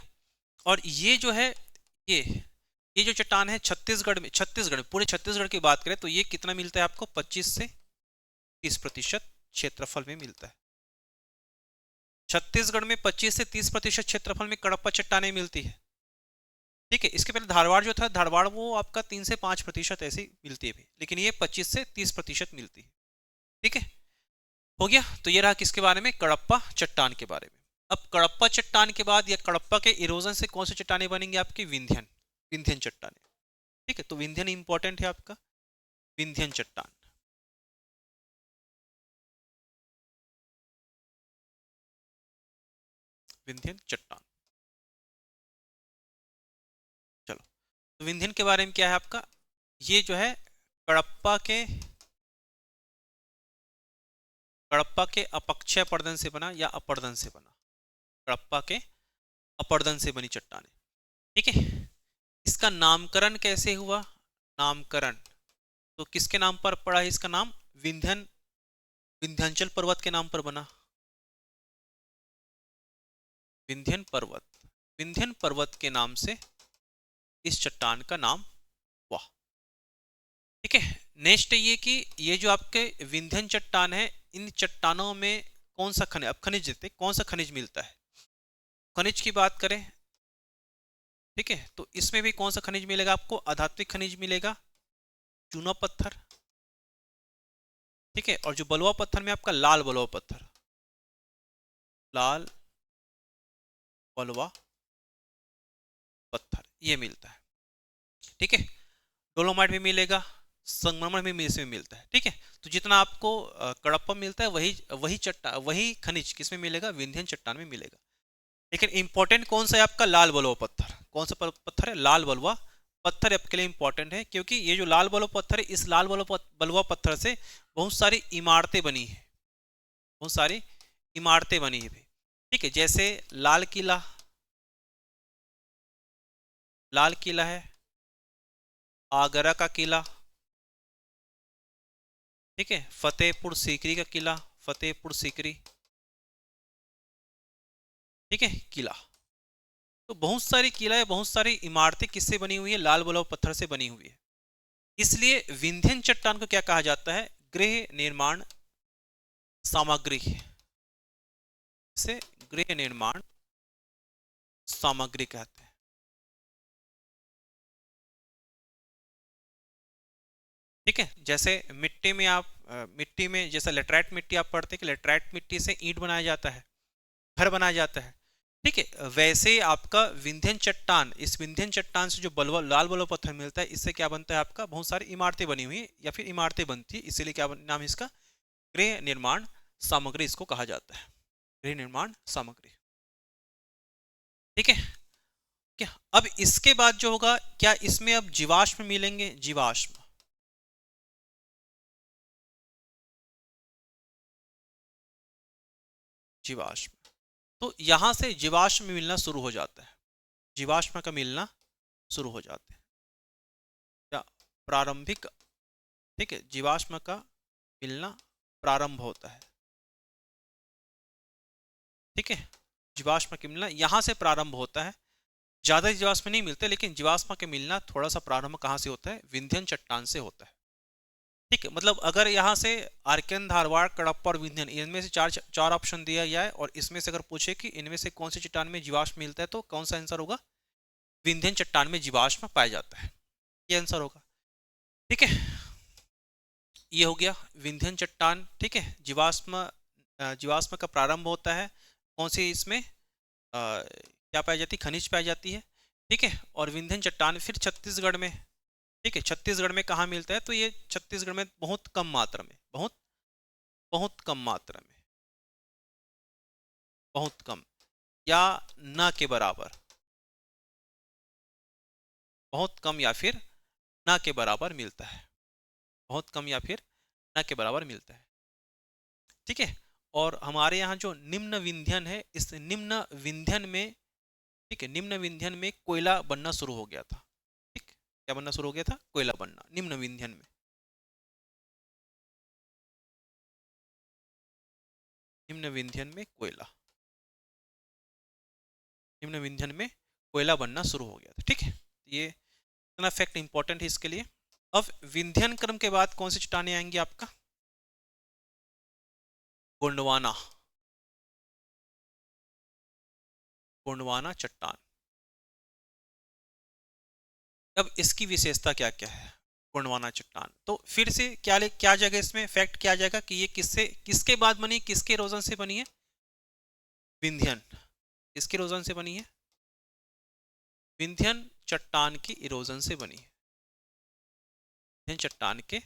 और ये जो है, ये ये जो चट्टान है छत्तीसगढ़ में पूरे छत्तीसगढ़ की बात करें तो ये कितना मिलता है आपको, 25 से 30% क्षेत्रफल में मिलता है। छत्तीसगढ़ में 25 से 30% क्षेत्रफल में कडप्पा चट्टानें मिलती है, ठीक है। इसके पहले धारवाड़ जो था, धारवाड़ वो आपका 3 से 5% ऐसी मिलती है भी, लेकिन ये 25 से 30% मिलती है, ठीक है, हो गया। तो ये रहा किसके बारे में, कडप्पा चट्टान के बारे में। अब कडप्पा चट्टान के बाद या कडप्पा के इरोजन से कौन सी चट्टानें बनेंगी आपकी, विंध्यन, विंध्यन चट्टानें, ठीक है। तो विंध्यन इंपॉर्टेंट है आपका, विंध्यन चट्टान, विंध्यन चट्टान। चलो, तो विंध्यन के बारे में क्या है आपका, ये जो है कडप्पा के, कडप्पा के अपक्षय अपर्दन से बना या अपर्दन से बना, कडप्पा के अपर्दन से बनी चट्टान है, ठीक है। इसका नामकरण कैसे हुआ, नामकरण तो किसके नाम पर पड़ा है, इसका नाम विंध्यन, विंध्याचल पर्वत के नाम पर बना, विंध्यन पर्वत, विंध्यन पर्वत के नाम से इस चट्टान का नाम हुआ, ठीक है। नेक्स्ट ये कि ये जो आपके विंध्यन चट्टान है, इन चट्टानों में कौन सा खनिज, अब खनिज देते कौन सा खनिज मिलता है, खनिज की बात करें, ठीक है, तो इसमें भी कौन सा खनिज मिलेगा आपको, अधात्विक खनिज मिलेगा, चूना पत्थर, ठीक है। और जो बलुआ पत्थर में आपका लाल बलुआ पत्थर, लाल बलुआ पत्थर ये मिलता है, ठीक है। डोलोमाइट भी मिलेगा, संगमरमर भी इसमें मिलता है, ठीक है। तो जितना आपको कडप्पा मिलता है वही खनिज किसमें मिलेगा, विंध्यन चट्टान में मिलेगा। लेकिन इंपॉर्टेंट कौन सा है आपका, लाल बलुआ पत्थर, कौन सा पत्थर है, लाल बलुआ पत्थर आपके लिए इंपॉर्टेंट है, क्योंकि ये जो लाल बलुआ पत्थर है, इस लाल बलुआ पत्थर से बहुत सारी इमारतें बनी है, बहुत सारी इमारतें बनी है, ठीक है। जैसे लाल किला, लाल किला है, आगरा का किला, ठीक है, फतेहपुर सीकरी का किला, फतेहपुर सीकरी, ठीक है, किला। तो बहुत सारी किला है, बहुत सारी इमारतें किससे बनी हुई है, लाल बलुआ पत्थर से बनी हुई है। इसलिए विंध्यन चट्टान को क्या कहा जाता है, गृह निर्माण सामग्री, से गृह निर्माण सामग्री कहते हैं, ठीक है। जैसे मिट्टी में आप मिट्टी में जैसा लेटराइट मिट्टी आप पढ़ते हैं कि लेटराइट मिट्टी से ईंट बनाया जाता है, घर बनाया जाता है, ठीक है। वैसे आपका विंध्यन चट्टान, इस विंध्यन चट्टान से जो बलुआ लाल बलुआ पत्थर मिलता है, इससे क्या बनता है आपका, बहुत सारी इमारतें बनी हुई है या फिर इमारतें बनती है, इसीलिए क्या नाम है इसका, गृह निर्माण सामग्री इसको कहा जाता है, गृह निर्माण सामग्री, ठीक है। क्या अब इसके बाद जो होगा, क्या इसमें अब जीवाश्म मिलेंगे, जीवाश्म, जीवाश्म, तो यहां से जीवाश्म मिलना शुरू हो जाता है, जीवाश्म का मिलना शुरू हो जाते हैं, या प्रारंभिक, ठीक है, जीवाश्म का मिलना प्रारंभ होता है, ठीक है। जीवाश्म का मिलना यहां से प्रारंभ होता है, ज्यादा जीवाश्म नहीं मिलते, लेकिन जीवाश्म के मिलना थोड़ा सा प्रारंभ कहां से होता है, विंध्यन चट्टान से होता है, ठीक है। मतलब अगर यहाँ से आर्कियन, धारवाड़, कडप्पा और विंध्यन, इनमें से चार ऑप्शन दिया जाए और इसमें से अगर पूछे कि इनमें से कौन सी चट्टान में जीवाश्म मिलता है, तो कौन सा आंसर होगा, विंध्यन चट्टान में जीवाश्म पाया जाता है, ये आंसर होगा, ठीक है। ये हो गया विंध्यन चट्टान, ठीक है। जीवाश्म, जीवाश्म का प्रारंभ होता है कौन सी इसमें, क्या पाई जाती है, खनिज पाई जाती है, ठीक है। और विंध्यन चट्टान फिर छत्तीसगढ़ में, ठीक है, छत्तीसगढ़ में कहाँ मिलता है, तो ये छत्तीसगढ़ में बहुत कम मात्रा में, बहुत बहुत कम मात्रा में, बहुत कम या ना के बराबर, बहुत कम या फिर ना के बराबर मिलता है, बहुत कम या फिर ना के बराबर मिलता है। ठीक है, और हमारे यहाँ जो निम्न विंध्यन है, इस निम्न विंध्यन में, ठीक है, निम्न विंध्यन में कोयला बनना शुरू हो गया था। ठीक, क्या बनना शुरू हो गया था? कोयला बनना निम्न विंध्यन में। निम्न विंध्यन में कोयला, निम्न विंध्यन में कोयला बनना शुरू हो गया था। ठीक है, ये इतना फैक्ट इंपॉर्टेंट है इसके लिए। अब विंध्यन क्रम के बाद कौन सी चट्टानें आएंगी आपका? गोंडवाना, गोंडवाना चट्टान। अब इसकी विशेषता क्या क्या है गोंडवाना चट्टान? तो फिर से क्या जाएगा इसमें, फैक्ट क्या जाएगा कि ये किससे, किसके बाद बनी, किसके इरोजन से बनी है? विंध्यन। किसके इरोजन से बनी है? विंध्यन चट्टान की इरोजन से बनी है, विंध्यन चट्टान के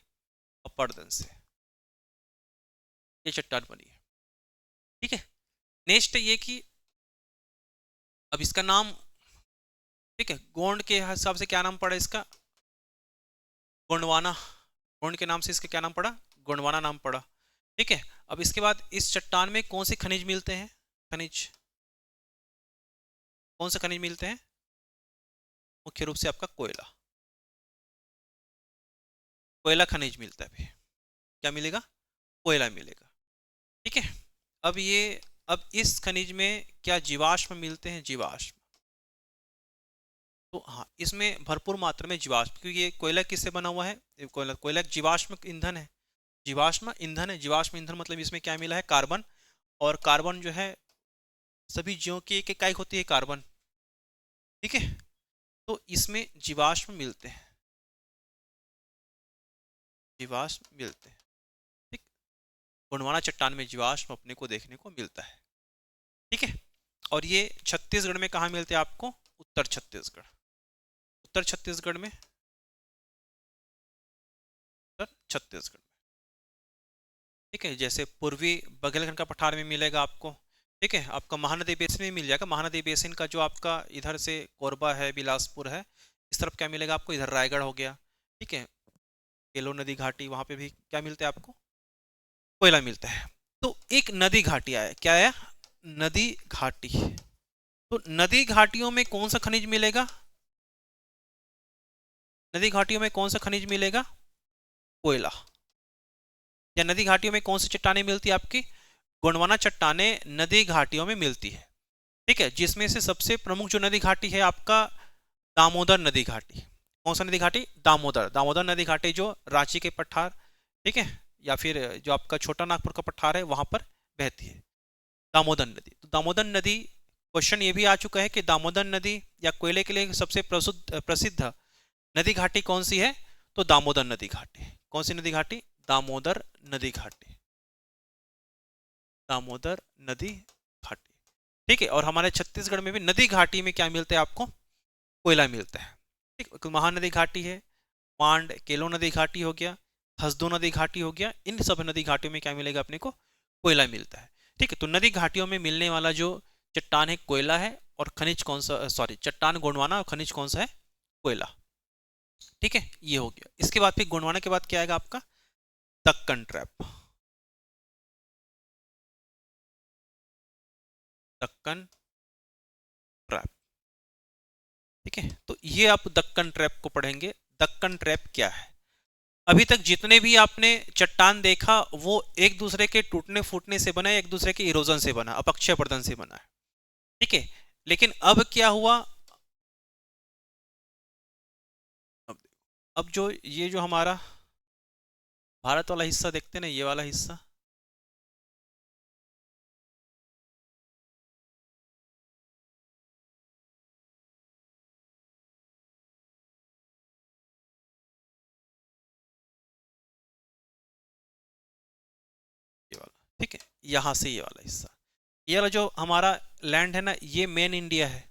अपरदन से ये चट्टान बनी है। ठीक है, नेक्स्ट ये कि अब इसका नाम, ठीक है, गोंड के हिसाब से क्या नाम पड़ा इसका? गोंडवाना। गोंड के नाम से इसका क्या नाम पड़ा? गोंडवाना नाम पड़ा। ठीक है, अब इसके बाद इस चट्टान में कौन से खनिज मिलते हैं? खनिज, कौन से खनिज मिलते हैं? मुख्य रूप से आपका कोयला, कोयला खनिज मिलता है। क्या मिलेगा? कोयला मिलेगा। ठीक है, अब ये, अब इस खनिज में क्या जीवाश्म मिलते हैं? जीवाश्म। तो हाँ, इसमें भरपूर मात्रा में जीवाश्म, क्योंकि ये कोयला किससे बना हुआ है? कोयला, कोयला एक जीवाश्म ईंधन है, जीवाश्म ईंधन है। जीवाश्म ईंधन मतलब इसमें क्या मिला है? कार्बन। और कार्बन जो है सभी जीवों की एक इकाई होती है कार्बन। ठीक है, तो इसमें जीवाश्म मिलते हैं, जीवाश्म मिलते हैं। ठीक, गोंडवाना चट्टान में जीवाश्म अपने को देखने को मिलता है। ठीक है, और ये छत्तीसगढ़ में कहाँ मिलते हैं आपको? उत्तर छत्तीसगढ़, उत्तर छत्तीसगढ़ में, उत्तर छत्तीसगढ़ में। ठीक है, जैसे पूर्वी बघेलखंड का पठार में मिलेगा आपको। ठीक है, आपका महानदी बेसिन में मिल जाएगा। महानदी बेसिन का जो आपका इधर से कोरबा है, बिलासपुर है, इस तरफ क्या मिलेगा आपको? इधर रायगढ़ हो गया। ठीक है, केलो नदी घाटी, वहां पे भी क्या मिलता है आपको? कोयला मिलता है। तो एक नदी घाटी आया, क्या आया? नदी घाटी। तो नदी घाटियों में कौन सा खनिज मिलेगा? नदी घाटियों में कौन सा खनिज मिलेगा? कोयला। या नदी घाटियों में कौन सी चट्टानें मिलती है आपकी? गोंडवाना चट्टानें नदी घाटियों में मिलती है। ठीक है, जिसमें से सबसे प्रमुख जो नदी घाटी है आपका दामोदर नदी घाटी। कौन सा नदी घाटी? दामोदर। दामोदर नदी घाटी जो रांची के पठार, ठीक है, या फिर जो आपका छोटा नागपुर का पठार है वहां पर बहती है दामोदर नदी। तो दामोदर नदी, क्वेश्चन ये भी आ चुका है कि दामोदर नदी या कोयले के लिए सबसे प्रसिद्ध नदी घाटी कौन सी है? तो दामोदर नदी घाटी। कौन सी नदी घाटी? दामोदर नदी घाटी, दामोदर नदी घाटी। ठीक है, और हमारे छत्तीसगढ़ में भी नदी घाटी में क्या मिलता है आपको? कोयला मिलता है। ठीक, महानदी घाटी है, मांड केलो नदी घाटी हो गया, हसदो नदी घाटी हो गया, इन सब नदी घाटियों में क्या मिलेगा अपने को? कोयला मिलता है। ठीक है, तो नदी घाटियों में मिलने वाला जो चट्टान है कोयला है, और खनिज कौन सा, सॉरी, चट्टान गोंडवाना और खनिज कौन सा है? कोयला। ठीक है, ये हो गया। इसके बाद फिर गोंडवाना के बाद क्या आएगा आपका? दक्कन ट्रैप। दक्कन ट्रैप। ठीक है, तो ये आप दक्कन ट्रैप को पढ़ेंगे। दक्कन ट्रैप क्या है? अभी तक जितने भी आपने चट्टान देखा वो एक दूसरे के टूटने फूटने से बना है, एक दूसरे के इरोजन से बना, अपक्षय अपरदन से बना है। ठीक है, लेकिन अब क्या हुआ? अब अब जो ये जो हमारा भारत वाला हिस्सा देखते हैं ना, ये वाला हिस्सा, ये वाला, ठीक है, यहां से ये वाला हिस्सा, ये वाला जो हमारा लैंड है ना, ये मेन इंडिया है।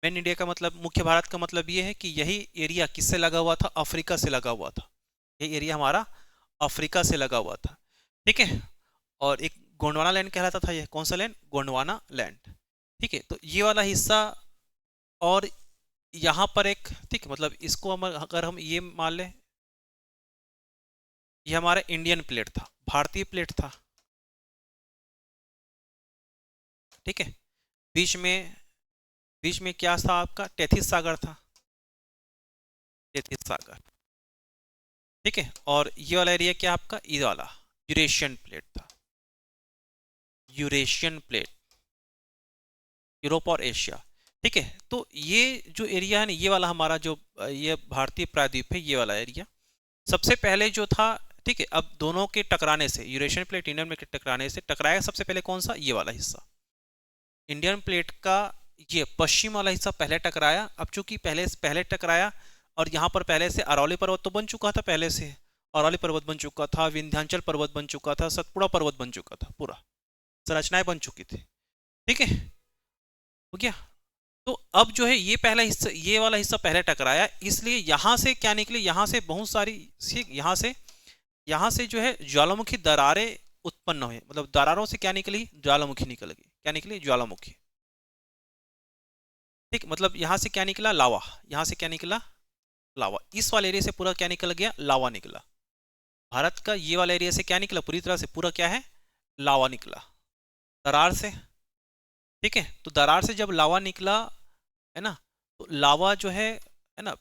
मेन इंडिया का मतलब, मुख्य भारत का मतलब ये है कि यही एरिया किससे लगा हुआ था? अफ्रीका से लगा हुआ था। ये एरिया हमारा अफ्रीका से लगा हुआ था। ठीक है, और एक गोंडवाना लैंड कहलाता था। ये कौन सा लैंड? गोंडवाना लैंड। ठीक है, तो ये वाला हिस्सा और यहाँ पर एक, ठीक है, मतलब इसको हम अगर हम ये मान लें, ये हमारा इंडियन प्लेट था, भारतीय प्लेट था, ठीक है। बीच में, बीच में क्या था आपका, टेथिस सागर था, टेथिस सागर, ठीक है। और ये वाला एरिया क्या आपका, ये वाला यूरेशियन प्लेट था, यूरेशियन प्लेट, यूरोप और एशिया, ठीक है। तो ये जो एरिया है ना, ये वाला हमारा जो ये भारतीय प्रायद्वीप है, ये वाला एरिया सबसे पहले जो था, ठीक है। अब दोनों के टकराने से, यूरेशियन प्लेट इंडियन प्लेट के टकराने से टकराया सबसे पहले कौन सा, ये वाला हिस्सा, इंडियन प्लेट का ये पश्चिम वाला हिस्सा पहले टकराया। अब चूंकि पहले टकराया, और यहाँ पर पहले से अरौली पर्वत तो बन चुका था, पहले से अरौली पर्वत बन चुका था, विंध्याचल पर्वत बन चुका था, सतपुड़ा पर्वत बन चुका था, पूरा संरचनाएं बन चुकी थी, ठीक है, हो गया। तो अब जो है ये पहला हिस्सा, ये वाला हिस्सा पहले टकराया, इसलिए यहां से क्या निकली, यहां से बहुत सारी, यहां से जो है ज्वालामुखी दरारें उत्पन्न हुए, मतलब दरारों से क्या निकली, ज्वालामुखी निकल गई, क्या निकली, ज्वालामुखी, ठीक। मतलब यहां से क्या निकला, लावा, यहां से क्या निकला, लावा, इस वाले एरिया से पूरा क्या निकल गया, लावा निकला। भारत का ये वाला एरिया से क्या निकला, पूरी तरह से पूरा क्या है, लावा निकला, दरार से, ठीक है। तो दरार से जब लावा निकला, है ना, तो लावा जो है ना,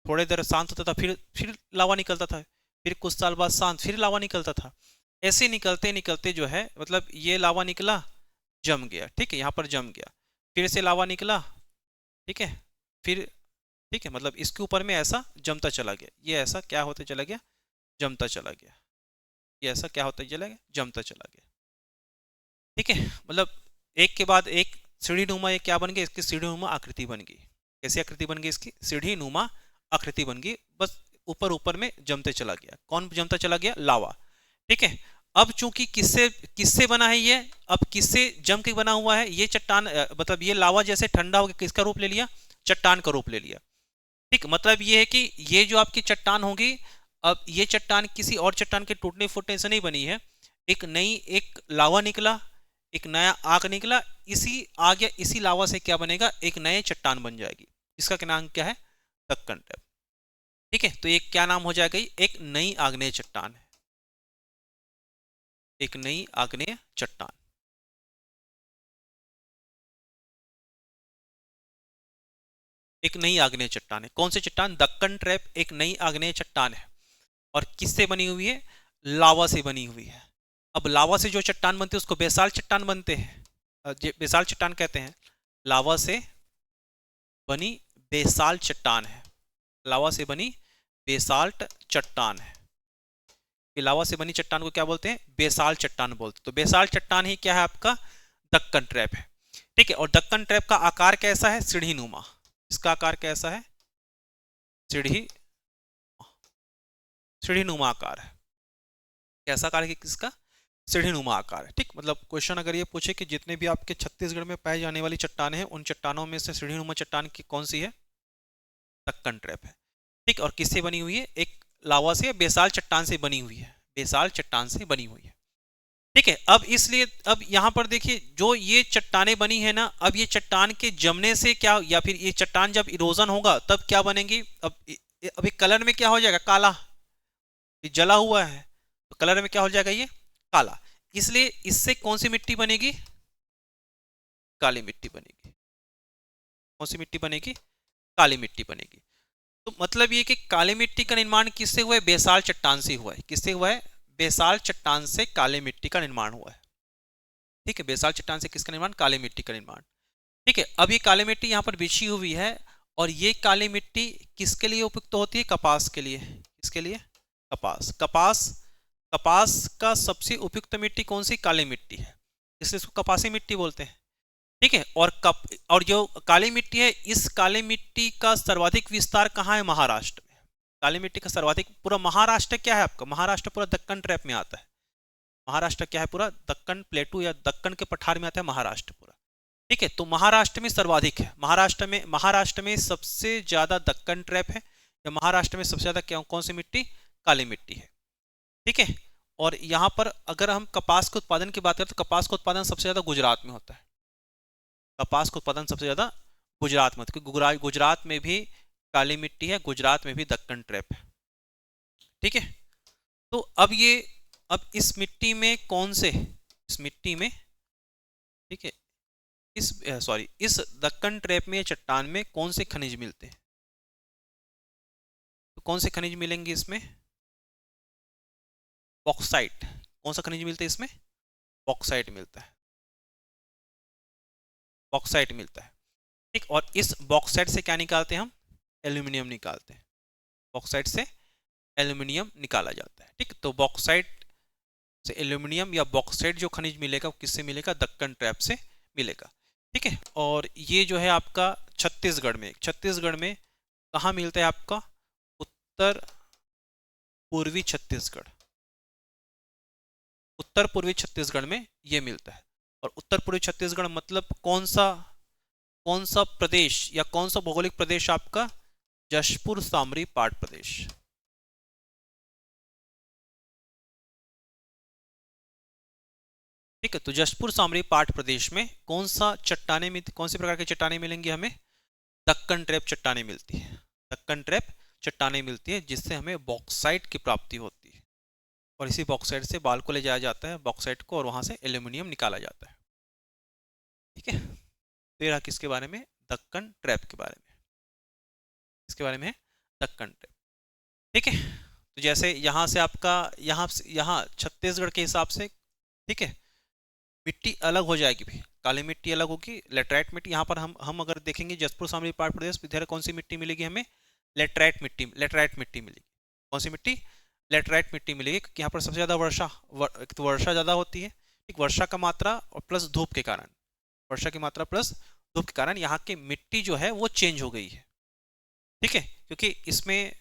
थोड़ी देर शांत होता था, फिर लावा निकलता था, फिर कुछ साल बाद शांत, फिर लावा निकलता था, ऐसे निकलते निकलते जो है, मतलब ये लावा निकला, जम गया, ठीक है, यहाँ पर जम गया, फिर से लावा निकला, ठीक है, फिर, ठीक है, मतलब इसके ऊपर में ऐसा जमता चला गया, ये ऐसा क्या होता चला गया, जमता चला गया, ये ऐसा क्या होता चला गया, जमता चला गया, ठीक है। मतलब एक के बाद एक सीढ़ी नुमा, ये क्या बन गया, इसकी सीढ़ी नुमा आकृति बन गई। कैसी आकृति बन गई, इसकी सीढ़ी नुमा आकृति बन गई, बस ऊपर ऊपर में जमते चला गया। कौन जमता चला गया, लावा, ठीक है। अब चूंकि किससे किससे बना है ये, अब किससे जम के बना हुआ है ये चट्टान, मतलब ये लावा जैसे ठंडा होकर किसका रूप ले लिया, चट्टान का रूप ले लिया, ठीक। मतलब ये है कि ये जो आपकी चट्टान होगी, अब ये चट्टान किसी और चट्टान के टूटने फूटने से नहीं बनी है, एक नई, एक लावा निकला, एक नया आग निकला, इसी आग या इसी लावा से क्या बनेगा, एक नए चट्टान बन जाएगी, इसका क्या नाम क्या है, दक्कन टैप, ठीक है। तो ये क्या नाम हो जाएगा, एक नई आग्नेय चट्टान है, एक नई आग्नेय चट्टान, एक नई आग्नेय चट्टान है। कौन सी चट्टान, दक्कन ट्रैप एक नई आग्नेय चट्टान है, और किससे बनी हुई है, लावा से बनी हुई है। अब लावा से जो चट्टान बनते हैं उसको बेसाल्ट चट्टान बनते हैं, बेसाल्ट चट्टान कहते हैं। लावा से बनी बेसाल्ट चट्टान है, लावा से बनी बेसाल्ट चट्टान है, लावा से बनी चट्टान को क्या बोलते हैं, बेसाल्ट चट्टान बोलते हैं। तो बेसाल्ट चट्टान ही क्या है आपका, दक्कन ट्रैप है, ठीक है। और दक्कन ट्रैप का आकार कैसा है, सीढ़ी नुमा, इसका आकार कैसा है, सीढ़ी, सीढ़ी नुमा आकार है, कैसा आकार है किसका, सीढ़ी नुमा आकार है, ठीक। मतलब क्वेश्चन अगर ये पूछे कि जितने भी आपके छत्तीसगढ़ में पाई जाने वाली चट्टाने हैं, उन चट्टानों में से सीढ़ी नुमा चट्टान की कौन सी है, दक्कन ट्रैप है, ठीक। और किससे बनी हुई है, एक लावा से, बेसाल्ट चट्टान से बनी हुई है, बेसाल्ट चट्टान से बनी हुई है, ठीक है। अब इसलिए अब यहाँ पर देखिए, जो ये चट्टाने बनी है ना, अब ये चट्टान के जमने से क्या, या फिर ये चट्टान जब इरोजन होगा तब क्या बनेंगी, अब अभी कलर में क्या हो जाएगा, काला, ये जला हुआ है, तो कलर में क्या हो जाएगा, ये काला, इसलिए इससे कौन सी मिट्टी बनेगी, काली मिट्टी बनेगी। कौन सी मिट्टी बनेगी, काली मिट्टी बनेगी। तो मतलब ये कि काली मिट्टी का निर्माण किससे हुआ है, बेसाल्ट चट्टान से हुआ है, किससे हुआ है, बेसाल्ट चट्टान से काली मिट्टी का निर्माण हुआ है, ठीक है। बेसाल्ट चट्टान से किसका निर्माण, काली मिट्टी का निर्माण, ठीक है। अब ये काली मिट्टी यहाँ पर बिछी हुई है, और ये काली मिट्टी किसके लिए उपयुक्त होती है, कपास के लिए, किसके लिए, कपास, कपास, कपास का सबसे उपयुक्त मिट्टी कौन सी, काली मिट्टी है, इसलिए इसको कपासी मिट्टी बोलते हैं, ठीक है। और जो काली मिट्टी है, इस काली मिट्टी का सर्वाधिक विस्तार कहाँ है, महाराष्ट्र में। काली मिट्टी का सर्वाधिक, पूरा महाराष्ट्र क्या है आपका, महाराष्ट्र पूरा दक्कन ट्रैप में आता है, महाराष्ट्र क्या है, पूरा दक्कन प्लेटू या दक्कन के पठार में आता है महाराष्ट्र पूरा, ठीक है। तो महाराष्ट्र में सर्वाधिक है, महाराष्ट्र में सबसे ज्यादा दक्कन ट्रैप है, या महाराष्ट्र में सबसे ज्यादा क्या, कौन सी मिट्टी, काली मिट्टी है, ठीक है। और यहाँ पर अगर हम कपास के उत्पादन की बात करें, तो कपास का उत्पादन सबसे ज्यादा गुजरात में होता है, कपास का उत्पादन सबसे ज्यादा गुजरात में, क्योंकि गुजरात में भी काली मिट्टी है, गुजरात में भी दक्कन ट्रैप है। ठीक है, तो अब इस मिट्टी में कौन से, इस मिट्टी में, ठीक है, इस दक्कन ट्रैप में, चट्टान में कौन से खनिज मिलते हैं? तो कौन से खनिज मिलेंगे इसमें? बॉक्साइट। कौन सा खनिज मिलता है इसमें? बॉक्साइट मिलता है, बॉक्साइट मिलता है। ठीक, और इस बॉक्साइट से क्या निकालते हैं हम? एल्यूमिनियम निकालते हैं, बॉक्साइट से एल्यूमिनियम निकाला जाता है। ठीक, तो बॉक्साइट से एल्यूमिनियम या बॉक्साइट जो खनिज मिलेगा वो किससे मिलेगा? दक्कन ट्रैप से मिलेगा। ठीक है, और ये जो है आपका छत्तीसगढ़ में कहाँ मिलता है आपका? उत्तर पूर्वी छत्तीसगढ़, उत्तर पूर्वी छत्तीसगढ़ में ये मिलता है। और उत्तर पूर्वी छत्तीसगढ़ मतलब कौन सा प्रदेश या कौन सा भौगोलिक प्रदेश आपका? जशपुर सामरी पाट प्रदेश। ठीक है, तो जशपुर सामरी पाट प्रदेश में कौन से प्रकार की चट्टानें मिलेंगी हमें? दक्कन ट्रैप चट्टानें मिलती है, दक्कन ट्रैप चट्टानें मिलती है, जिससे हमें बॉक्साइट की प्राप्ति होती है। और इसी बॉक्साइट से बाल को ले जाया जाता है, बॉक्साइट को, और वहां से एल्यूमिनियम निकाला जाता है। ठीक है, तो ये रहा किसके बारे में? दक्कन ट्रैप के बारे में, इसके बारे में है दक्कन ट्रैप। ठीक है, तो जैसे यहाँ से आपका यहाँ छत्तीसगढ़ के हिसाब से, ठीक है, मिट्टी अलग हो जाएगी भी, काली मिट्टी अलग होगी, लेटराइट मिट्टी। यहाँ पर हम अगर देखेंगे जसपुर सामरी पाट प्रदेश, इधर कौन सी मिट्टी मिलेगी हमें? लेटराइट मिट्टी मिलेगी। कौन सी मिट्टी? लेटराइट मिट्टी मिलेगी, क्योंकि यहाँ पर सबसे ज्यादा एक तो वर्षा ज्यादा होती है, एक वर्षा का मात्रा और प्लस धूप के कारण, वर्षा की मात्रा प्लस धूप के कारण यहाँ की मिट्टी जो है वो चेंज हो गई है। ठीक है, क्योंकि इसमें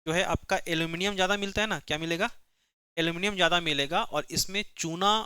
जो है आपका एल्यूमिनियम ज्यादा मिलता है ना, क्या मिलेगा? एल्यूमिनियम ज़्यादा मिलेगा, और इसमें चूना